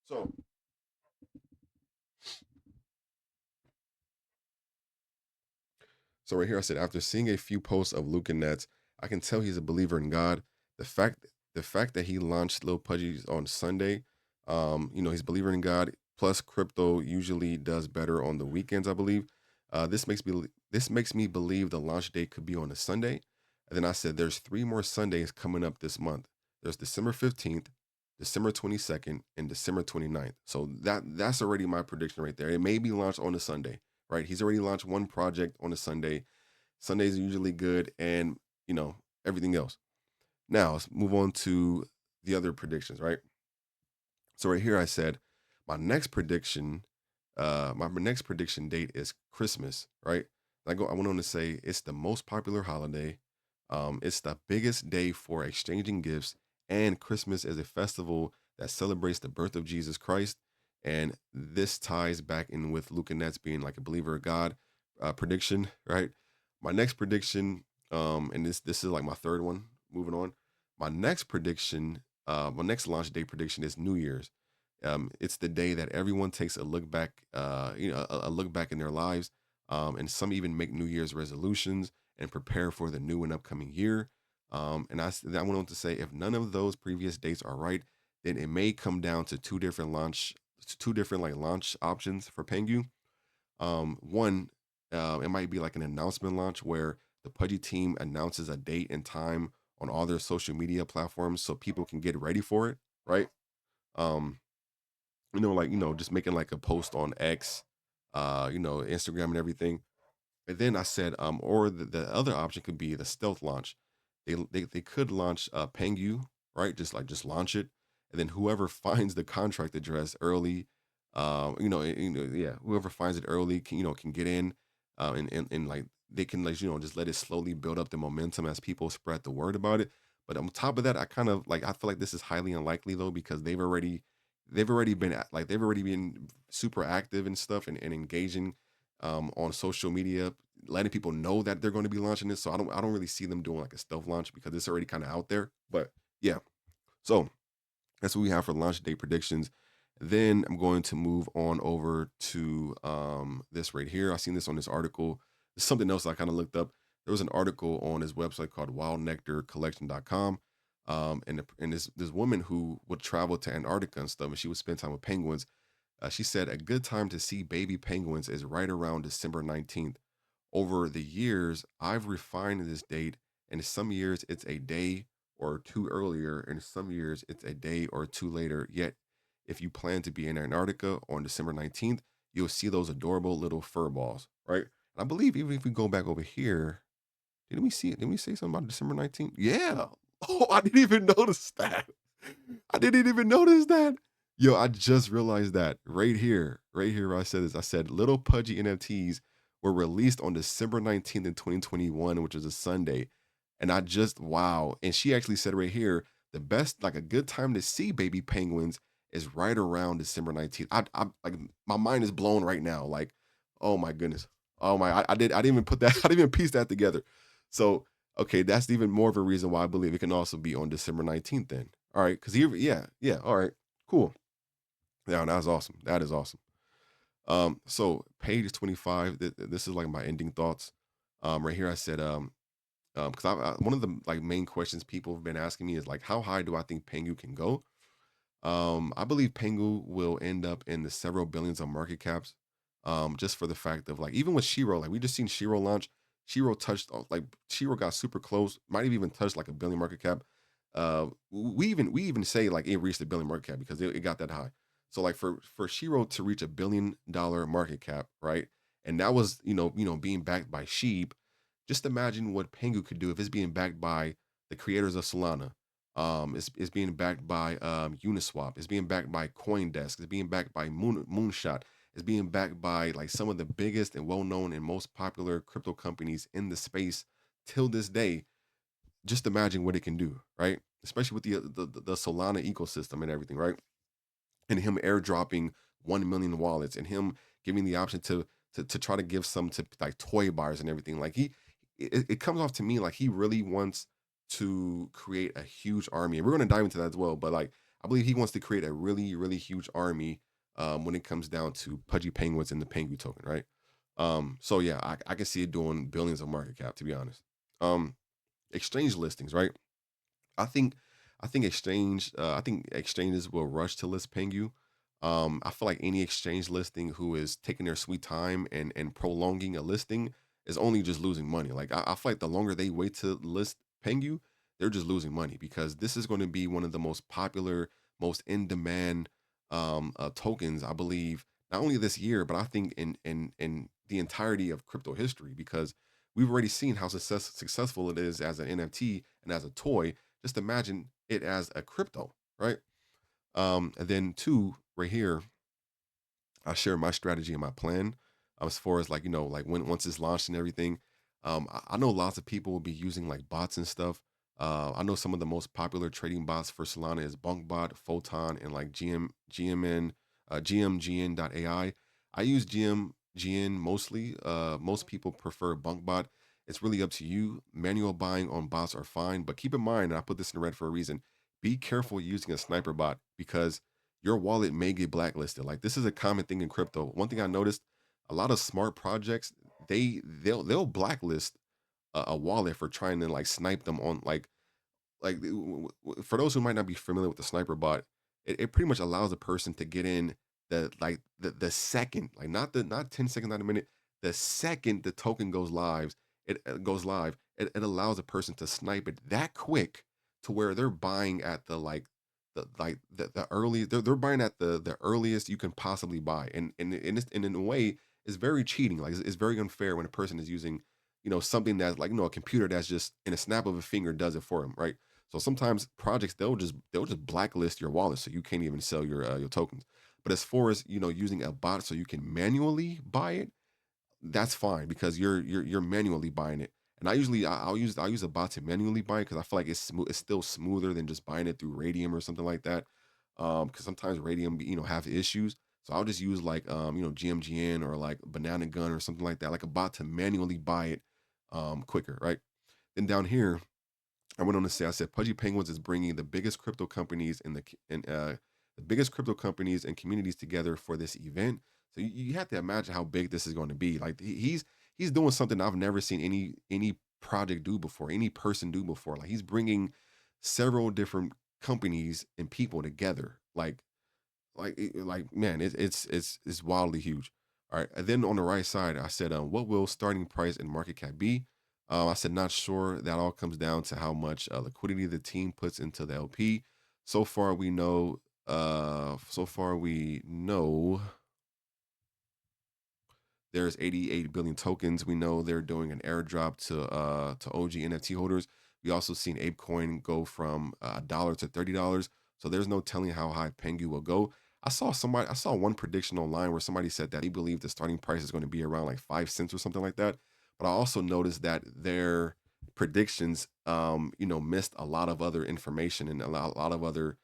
So So right here I said after seeing a few posts of Luke and Nets, I can tell he's a believer in God. The fact the fact that he launched Lil Pudgy on Sunday, he's a believer in God. Plus, crypto usually does better on the weekends, I believe. This makes me believe the launch date could be on a Sunday. And then I said there's three more Sundays coming up this month. There's December 15th, December 22nd, and December 29th. So that's already my prediction right there. It may be launched on a Sunday, right? He's already launched one project on a Sunday. Sundays are usually good, and everything else. Now let's move on to the other predictions, right? So right here I said my next prediction, my next prediction date is Christmas, right? I went on to say it's the most popular holiday. It's the biggest day for exchanging gifts, and Christmas is a festival that celebrates the birth of Jesus Christ. And this ties back in with Luke and Nets being like a believer of God prediction, right? My next prediction, and this is like my third one. Moving on, my next prediction, my next launch day prediction is New Year's. It's the day that everyone takes a look back, a look back in their lives, and some even make New Year's resolutions and prepare for the new and upcoming year. I went on to say, if none of those previous dates are right, then it may come down to two different like launch options for Pengu. One, it might be like an announcement launch where the Pudgy team announces a date and time on all their social media platforms so people can get ready for it, right? Um, just making like a post on X, Instagram and everything. And then I said, or the other option could be the stealth launch. They could launch Pengu, right? Just launch it, and then whoever finds the contract address early, yeah, whoever finds it early can get in, and like they can like just let it slowly build up the momentum as people spread the word about it. But on top of that, I feel like this is highly unlikely though because they've already been super active and stuff and engaging on social media, letting people know that they're going to be launching this. So I don't really see them doing like a stealth launch because it's already kind of out there. But yeah, so that's what we have for launch date predictions. Then I'm going to move on over to this right here. I seen this on this article. There's something else I kind of looked up. There was an article on his website called wildnectarcollection.com. And this woman who would travel to Antarctica and stuff, and she would spend time with penguins. She said a good time to see baby penguins is right around December 19th. Over the years, I've refined this date, and some years it's a day or two earlier, and some years it's a day or two later. Yet if you plan to be in Antarctica on December 19th, you'll see those adorable little fur balls, right? And I believe even if we go back over here, didn't we see it? Didn't we say something about December 19th? Yeah. Oh, I didn't even notice that. I didn't even notice that. Yo, I just realized that right here where I said this. I said little pudgy NFTs were released on December 19th in 2021, which is a Sunday. And I just, wow. And she actually said right here, the best, like a good time to see baby penguins is right around December 19th. I like my mind is blown right now. Like, oh my goodness. Oh my, I didn't even put that, I didn't even piece that together. So, okay, that's even more of a reason why I believe it can also be on December 19th then. All right, because here, yeah, yeah, all right, cool. Yeah, that's awesome. That is awesome. So page 25, this is like my ending thoughts. Right here I said, because one of the like main questions people have been asking me is like, how high do I think Pengu can go? I believe Pengu will end up in the several billions of market caps. Just for the fact of like, even with Shiro, like we just seen Shiro launch. Shiro touched like Shiro got super close, might have even touched like a billion market cap. We even say like it reached a billion market cap because it got that high. So like for Shiro to reach $1 billion market cap, right? And that was being backed by Sheep. Just imagine what Pengu could do if it's being backed by the creators of Solana. It's being backed by Uniswap. It's being backed by CoinDesk. It's being backed by Moonshot. It's being backed by like some of the biggest and well-known and most popular crypto companies in the space till this day. Just imagine what it can do, right? Especially with the Solana ecosystem and everything, right? And him airdropping 1 million wallets and him giving the option to try to give some to like toy buyers and everything. Like it comes off to me like he really wants to create a huge army. And we're going to dive into that as well. But like, I believe he wants to create a really, really huge army when it comes down to Pudgy Penguins and the Pengu token, right? So yeah, I can see it doing billions of market cap, to be honest. Um, exchange listings, right? I think I think exchanges will rush to list Pengu. I feel like any exchange listing who is taking their sweet time and prolonging a listing is only just losing money. Like I feel like the longer they wait to list Pengu, they're just losing money because this is going to be one of the most popular, most in demand tokens, I believe, not only this year, but I think in the entirety of crypto history because we've already seen how successful it is as an NFT and as a toy. Just imagine it as a crypto, right? And then two, right here, I share my strategy and my plan as far as like, like when once it's launched and everything. I know lots of people will be using like bots and stuff. I know some of the most popular trading bots for Solana is BunkBot, Photon, and like GMN, GMGN.ai. I use GMGN mostly. Most people prefer BunkBot. It's really up to you. Manual buying on bots are fine, but keep in mind, and I put this in red for a reason. Be careful using a sniper bot because your wallet may get blacklisted. Like this is a common thing in crypto. One thing I noticed, a lot of smart projects, they'll blacklist a wallet for trying to like snipe them on for those who might not be familiar with the sniper bot, it pretty much allows a person to get in the second, like not 10 seconds, not a minute, the second the token goes live, it allows a person to snipe it that quick to where they're buying at the early they're buying at the earliest you can possibly buy. And in a way it's very cheating. Like it's very unfair when a person is using something that's like a computer that's just in a snap of a finger does it for them, right? So sometimes projects they'll just blacklist your wallet so you can't even sell your tokens. But as far as using a bot so you can manually buy it, that's fine because you're manually buying it. And I'll use a bot to manually buy it because I feel like it's still smoother than just buying it through Radium or something like that. Because sometimes Radium have issues. So I'll just use like GMGN or like Banana Gun or something like that, like a bot to manually buy it quicker, right? Then down here, I went on to say, I said, Pudgy Penguins is bringing the biggest crypto companies the biggest crypto companies and communities together for this event. So you have to imagine how big this is going to be. Like he's doing something I've never seen any project do before, any person do before. Like he's bringing several different companies and people together. Like man, it's wildly huge. All right, and then on the right side, I said, what will starting price and market cap be? I said, not sure. That all comes down to how much liquidity the team puts into the LP. So far, we know So far we know there's 88 billion tokens. We know they're doing an airdrop to OG NFT holders. We also seen ApeCoin go from a dollar to $30. So there's no telling how high Pengu will go. I saw one prediction online where somebody said that they believe the starting price is going to be around like 5 cents or something like that. But I also noticed that their predictions, missed a lot of other information and a lot of other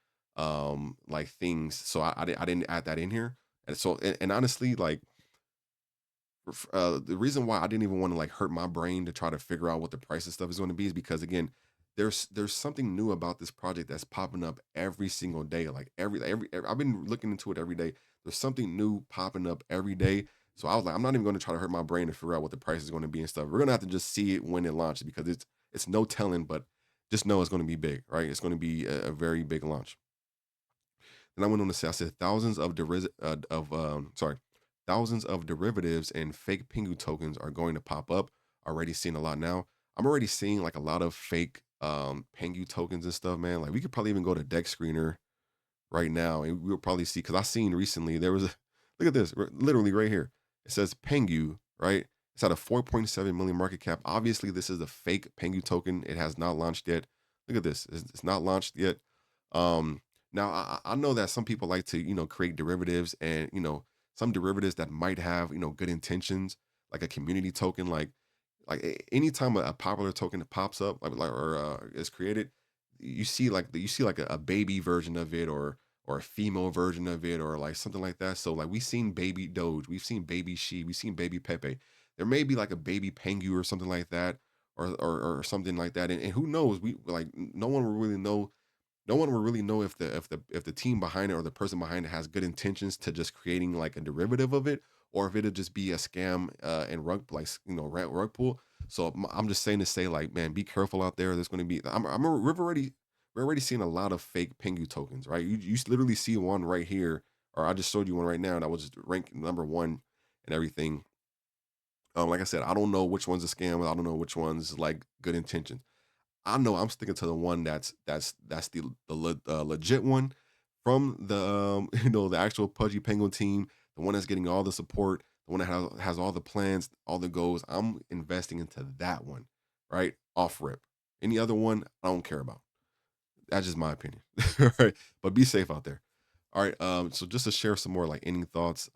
like things. So I didn't add that in here. And so and honestly, like the reason why I didn't even want to like hurt my brain to try to figure out what the price of stuff is going to be is because again, there's something new about this project that's popping up every single day. Like I've been looking into it every day. There's something new popping up every day. So I was like, I'm not even going to try to hurt my brain to figure out what the price is going to be and stuff. We're gonna have to just see it when it launches because it's no telling, but just know it's going to be big, right? It's going to be a very big launch. Then I went on to say, I said thousands of derivatives and fake Pengu tokens are going to pop up. Already seeing a lot now. I'm already seeing like a lot of fake Pengu tokens and stuff, man. Like we could probably even go to Dex Screener right now, and we'll probably see because I seen recently there was a look at this, literally right here. It says Pengu, right? It's at a 4.7 million market cap. Obviously, this is a fake Pengu token. It has not launched yet. Look at this. It's not launched yet. Um, Now I know that some people like to, create derivatives and, some derivatives that might have, good intentions, like a community token, anytime a popular token that pops up or is created, you see like a baby version of it or a female version of it or like something like that. So like we've seen baby Doge, we've seen baby She, we've seen baby Pepe. There may be like a baby Pengu or something like that, or something like that. And who knows? We like no one will really know. No one will really know if the team behind it or the person behind it has good intentions to just creating like a derivative of it, or if it'll just be a scam and rug pull. So I'm just saying to say like, man, be careful out there. There's going to be we're already seeing a lot of fake Pengu tokens, right? You literally see one right here, or I just showed you one right now, and I was just ranked number 1 and everything. Like I said, I don't know which one's a scam. I don't know which one's like good intentions. I know I'm sticking to the one that's the legit one from the the actual Pudgy Penguin team, the one that's getting all the support, the one that has all the plans, all the goals. I'm investing into that one, right? Off rip. Any other one, I don't care about. That's just my opinion. Right. But be safe out there. All right. So just to share some more like ending thoughts.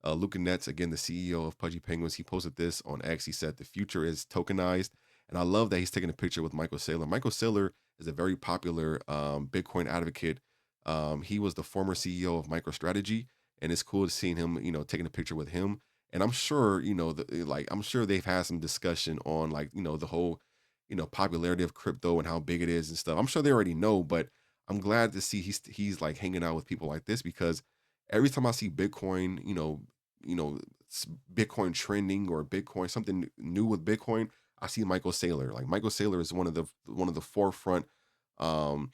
Luca Netz, again, the CEO of Pudgy Penguins, he posted this on X. He said, the future is tokenized. And I love that he's taking a picture with Michael Saylor. Michael Saylor is a very popular Bitcoin advocate. He was the former CEO of MicroStrategy, and it's cool to seeing him, taking a picture with him. And I'm sure, I'm sure they've had some discussion on like, the whole, popularity of crypto and how big it is and stuff. I'm sure they already know, but I'm glad to see he's like hanging out with people like this because every time I see Bitcoin, you know, Bitcoin trending or Bitcoin something new with Bitcoin, I see Michael Saylor. Like Michael Saylor is one of the forefront, um,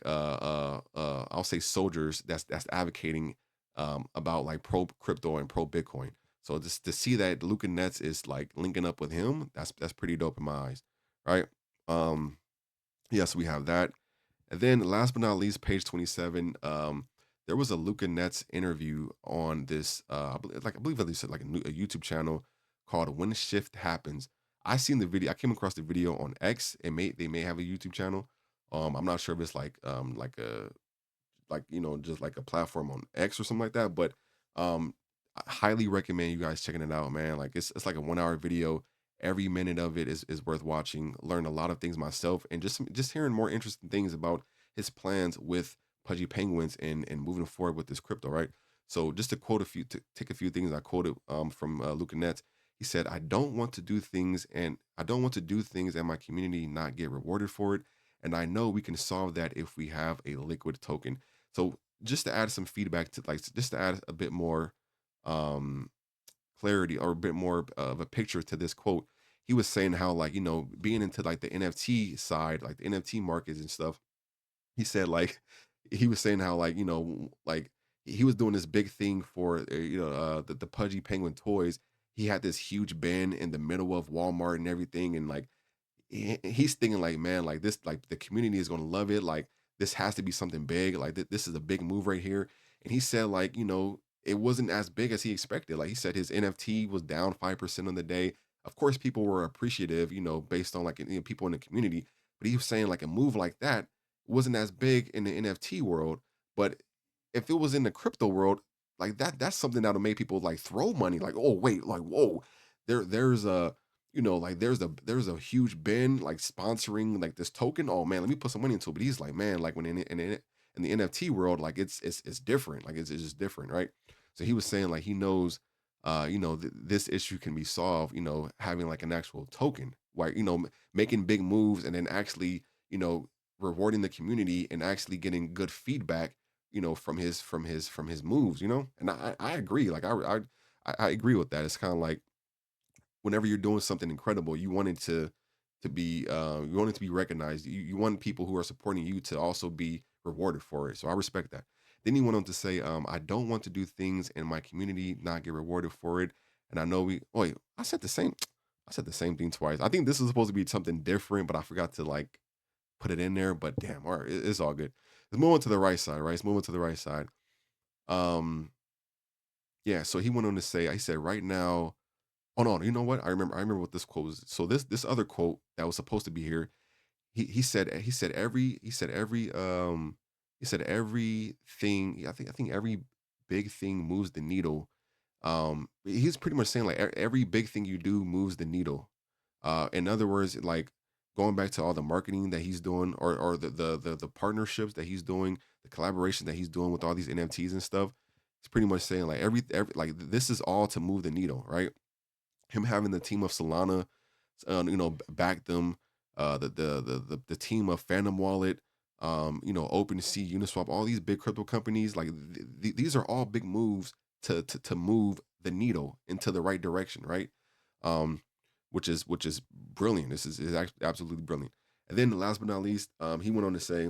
I'll say soldiers that's advocating about like pro crypto and pro Bitcoin. So just to see that Luca Nets is like linking up with him, that's pretty dope in my eyes, right? Um, yes, we have that. And then last but not least, page 27, there was a Luca Nets interview on this, I believe at least like a YouTube channel called When Shift Happens. I came across the video on X. They may have a YouTube channel. I'm not sure if it's just like a platform on X or something like that. But I highly recommend you guys checking it out, man. Like it's like a 1 hour video. Every minute of it is worth watching. Learn a lot of things myself, and just hearing more interesting things about his plans with Pudgy Penguins and moving forward with this crypto, right? So just to quote to take a few things I quoted from Luca Nets. He said, I don't want to do things and my community not get rewarded for it. And I know we can solve that if we have a liquid token. So just to add some feedback to just to add a bit more um clarity or a bit more of a picture to this quote, he was saying how like, being into like the NFT side, like the NFT markets and stuff, he said like he was saying how like, like he was doing this big thing for the Pudgy Penguin toys. He had this huge bin in the middle of Walmart and everything, and like he's thinking like, man, like this, like the community is gonna love it. Like this has to be something big. Like this is a big move right here. And he said, like, it wasn't as big as he expected. Like he said, his NFT was down 5% on the day. Of course, people were appreciative, based on like people in the community. But he was saying like a move like that wasn't as big in the NFT world. But if it was in the crypto world, like that's something that'll make people like throw money. Like, oh wait, like whoa, there's a like there's a huge bin like sponsoring like this token. Oh man, let me put some money into it. But he's like, man, like when in the NFT world, like it's different. Like it's just different, right? So he was saying like he knows this issue can be solved, having like an actual token, like, making big moves and then actually, rewarding the community and actually getting good feedback, from his moves, And I agree. Like I agree with that. It's kind of like whenever you're doing something incredible, you want it to be you want it to be recognized. You want people who are supporting you to also be rewarded for it. So I respect that. Then he went on to say, I don't want to do things in my community, not get rewarded for it. And I know wait, I said the same thing twice. I think this is supposed to be something different, but I forgot to like put it in there. But damn, all right, it's all good. Let's move on to the right side, right? Let's move on to the right side. Um, yeah, so he went on to say, he said, right now, oh no, you know what? I remember what this quote was. So this other quote that was supposed to be here, he said everything, I think every big thing moves the needle. He's pretty much saying like every big thing you do moves the needle. In other words, like going back to all the marketing that he's doing, or the partnerships that he's doing, the collaboration that he's doing with all these NFTs and stuff. It's pretty much saying like every like this is all to move the needle, right? Him having the team of Solana, back them, the team of Phantom Wallet, OpenSea, Uniswap, all these big crypto companies, like these are all big moves to move the needle into the right direction, right? Um, which is brilliant. This is actually absolutely brilliant. And then last but not least, he went on to say,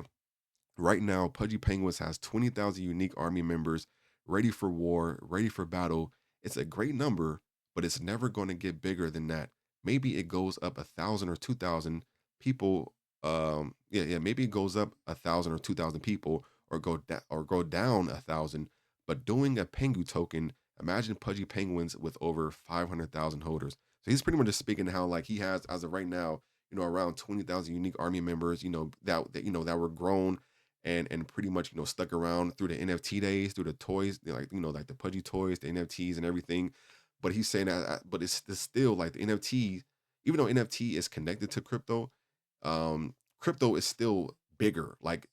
right now, Pudgy Penguins has 20,000 unique army members ready for war, ready for battle. It's a great number, but it's never going to get bigger than that. Maybe it goes up 1,000 or 2,000 people. Yeah, maybe it goes up 1,000 or 2,000 people, or go down 1,000. But doing a Pengu token, imagine Pudgy Penguins with over 500,000 holders. So he's pretty much just speaking how like he has as of right now, around 20,000 unique army members, that were grown and pretty much stuck around through the NFT days, through the toys, like the Pudgy toys, the NFTs and everything. But he's saying that, but it's still like the NFT, even though NFT is connected to crypto, crypto is still bigger. Like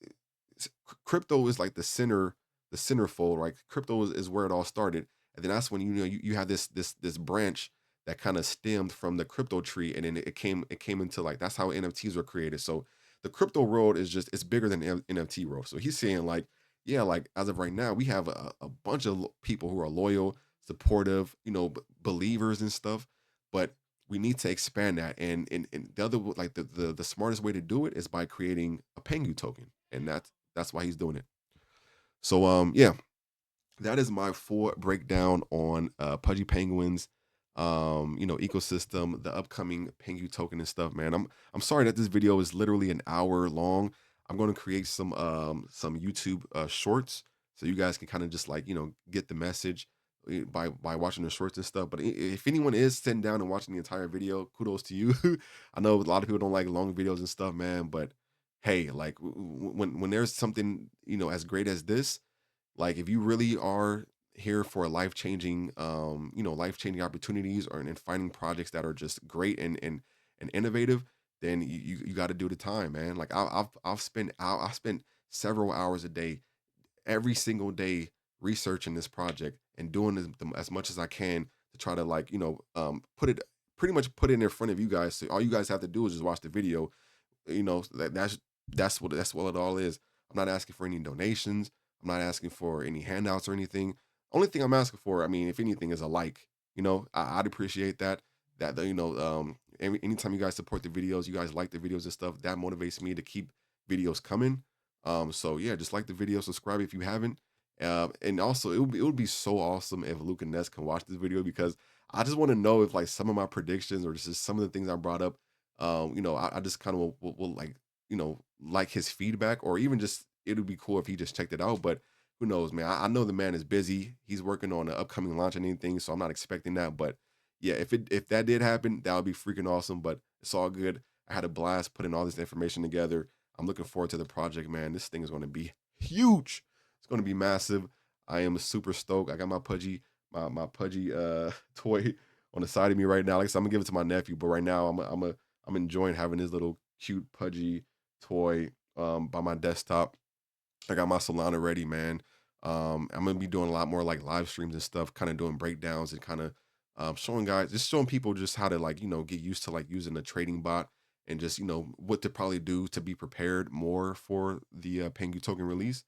crypto is like the centerfold, right? Crypto is where it all started, and then that's when you have this branch that kind of stemmed from the crypto tree, and then it came into like that's how NFTs were created. So the crypto world is just it's bigger than the NFT world. So he's saying like, yeah, like as of right now, we have a bunch of people who are loyal, supportive, believers and stuff, but we need to expand that. And the other like the smartest way to do it is by creating a Pengu token, and that's why he's doing it. So yeah, that is my full breakdown on Pudgy Penguins, ecosystem, the upcoming Pengu token and stuff, man. I'm sorry that this video is literally an hour long. I'm going to create some YouTube shorts so you guys can kind of just like, get the message by watching the shorts and stuff. But if anyone is sitting down and watching the entire video, kudos to you. I know a lot of people don't like long videos and stuff, man, but hey, like when there's something, as great as this, like if you really are here for life-changing life-changing opportunities, or in finding projects that are just great and innovative, then you got to do the time, man. Like I've spent several hours a day, every single day, researching this project and doing as much as I can to try to like put it pretty much put it in front of you guys. So all you guys have to do is just watch the video. That's what it all is. I'm not asking for any donations. I'm not asking for any handouts or anything. Only thing I'm asking for, I mean, if anything, is a like. I'd appreciate that. Anytime you guys support the videos, you guys like the videos and stuff, that motivates me to keep videos coming. So yeah, just like the video, subscribe if you haven't. And also, it would be so awesome if Luke and Ness can watch this video, because I just want to know if like some of my predictions or just some of the things I brought up, I just kind of will like like his feedback, or even just it would be cool if he just checked it out. But who knows, man? I know the man is busy. He's working on an upcoming launch and anything, so I'm not expecting that. But yeah, if that did happen, that would be freaking awesome. But it's all good. I had a blast putting all this information together. I'm looking forward to the project, man. This thing is going to be huge. It's going to be massive. I am super stoked. I got my my Pudgy toy on the side of me right now. Like I said, I'm gonna give it to my nephew, but right now I'm enjoying having this little cute Pudgy toy by my desktop. I got my Solana ready, man. I'm gonna be doing a lot more like live streams and stuff, kind of doing breakdowns and kind of showing guys, just showing people just how to like get used to like using a trading bot and just what to probably do to be prepared more for the Pengu token release.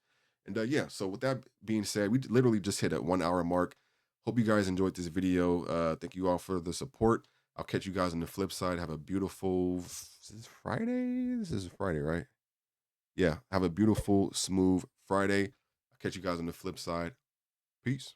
And yeah, so with that being said, we literally just hit a 1 hour mark. Hope you guys enjoyed this video. Thank you all for the support. I'll catch you guys on the flip side. Have a beautiful, is this Friday? This is Friday, right? Yeah, have a beautiful, smooth Friday. I'll catch you guys on the flip side. Peace.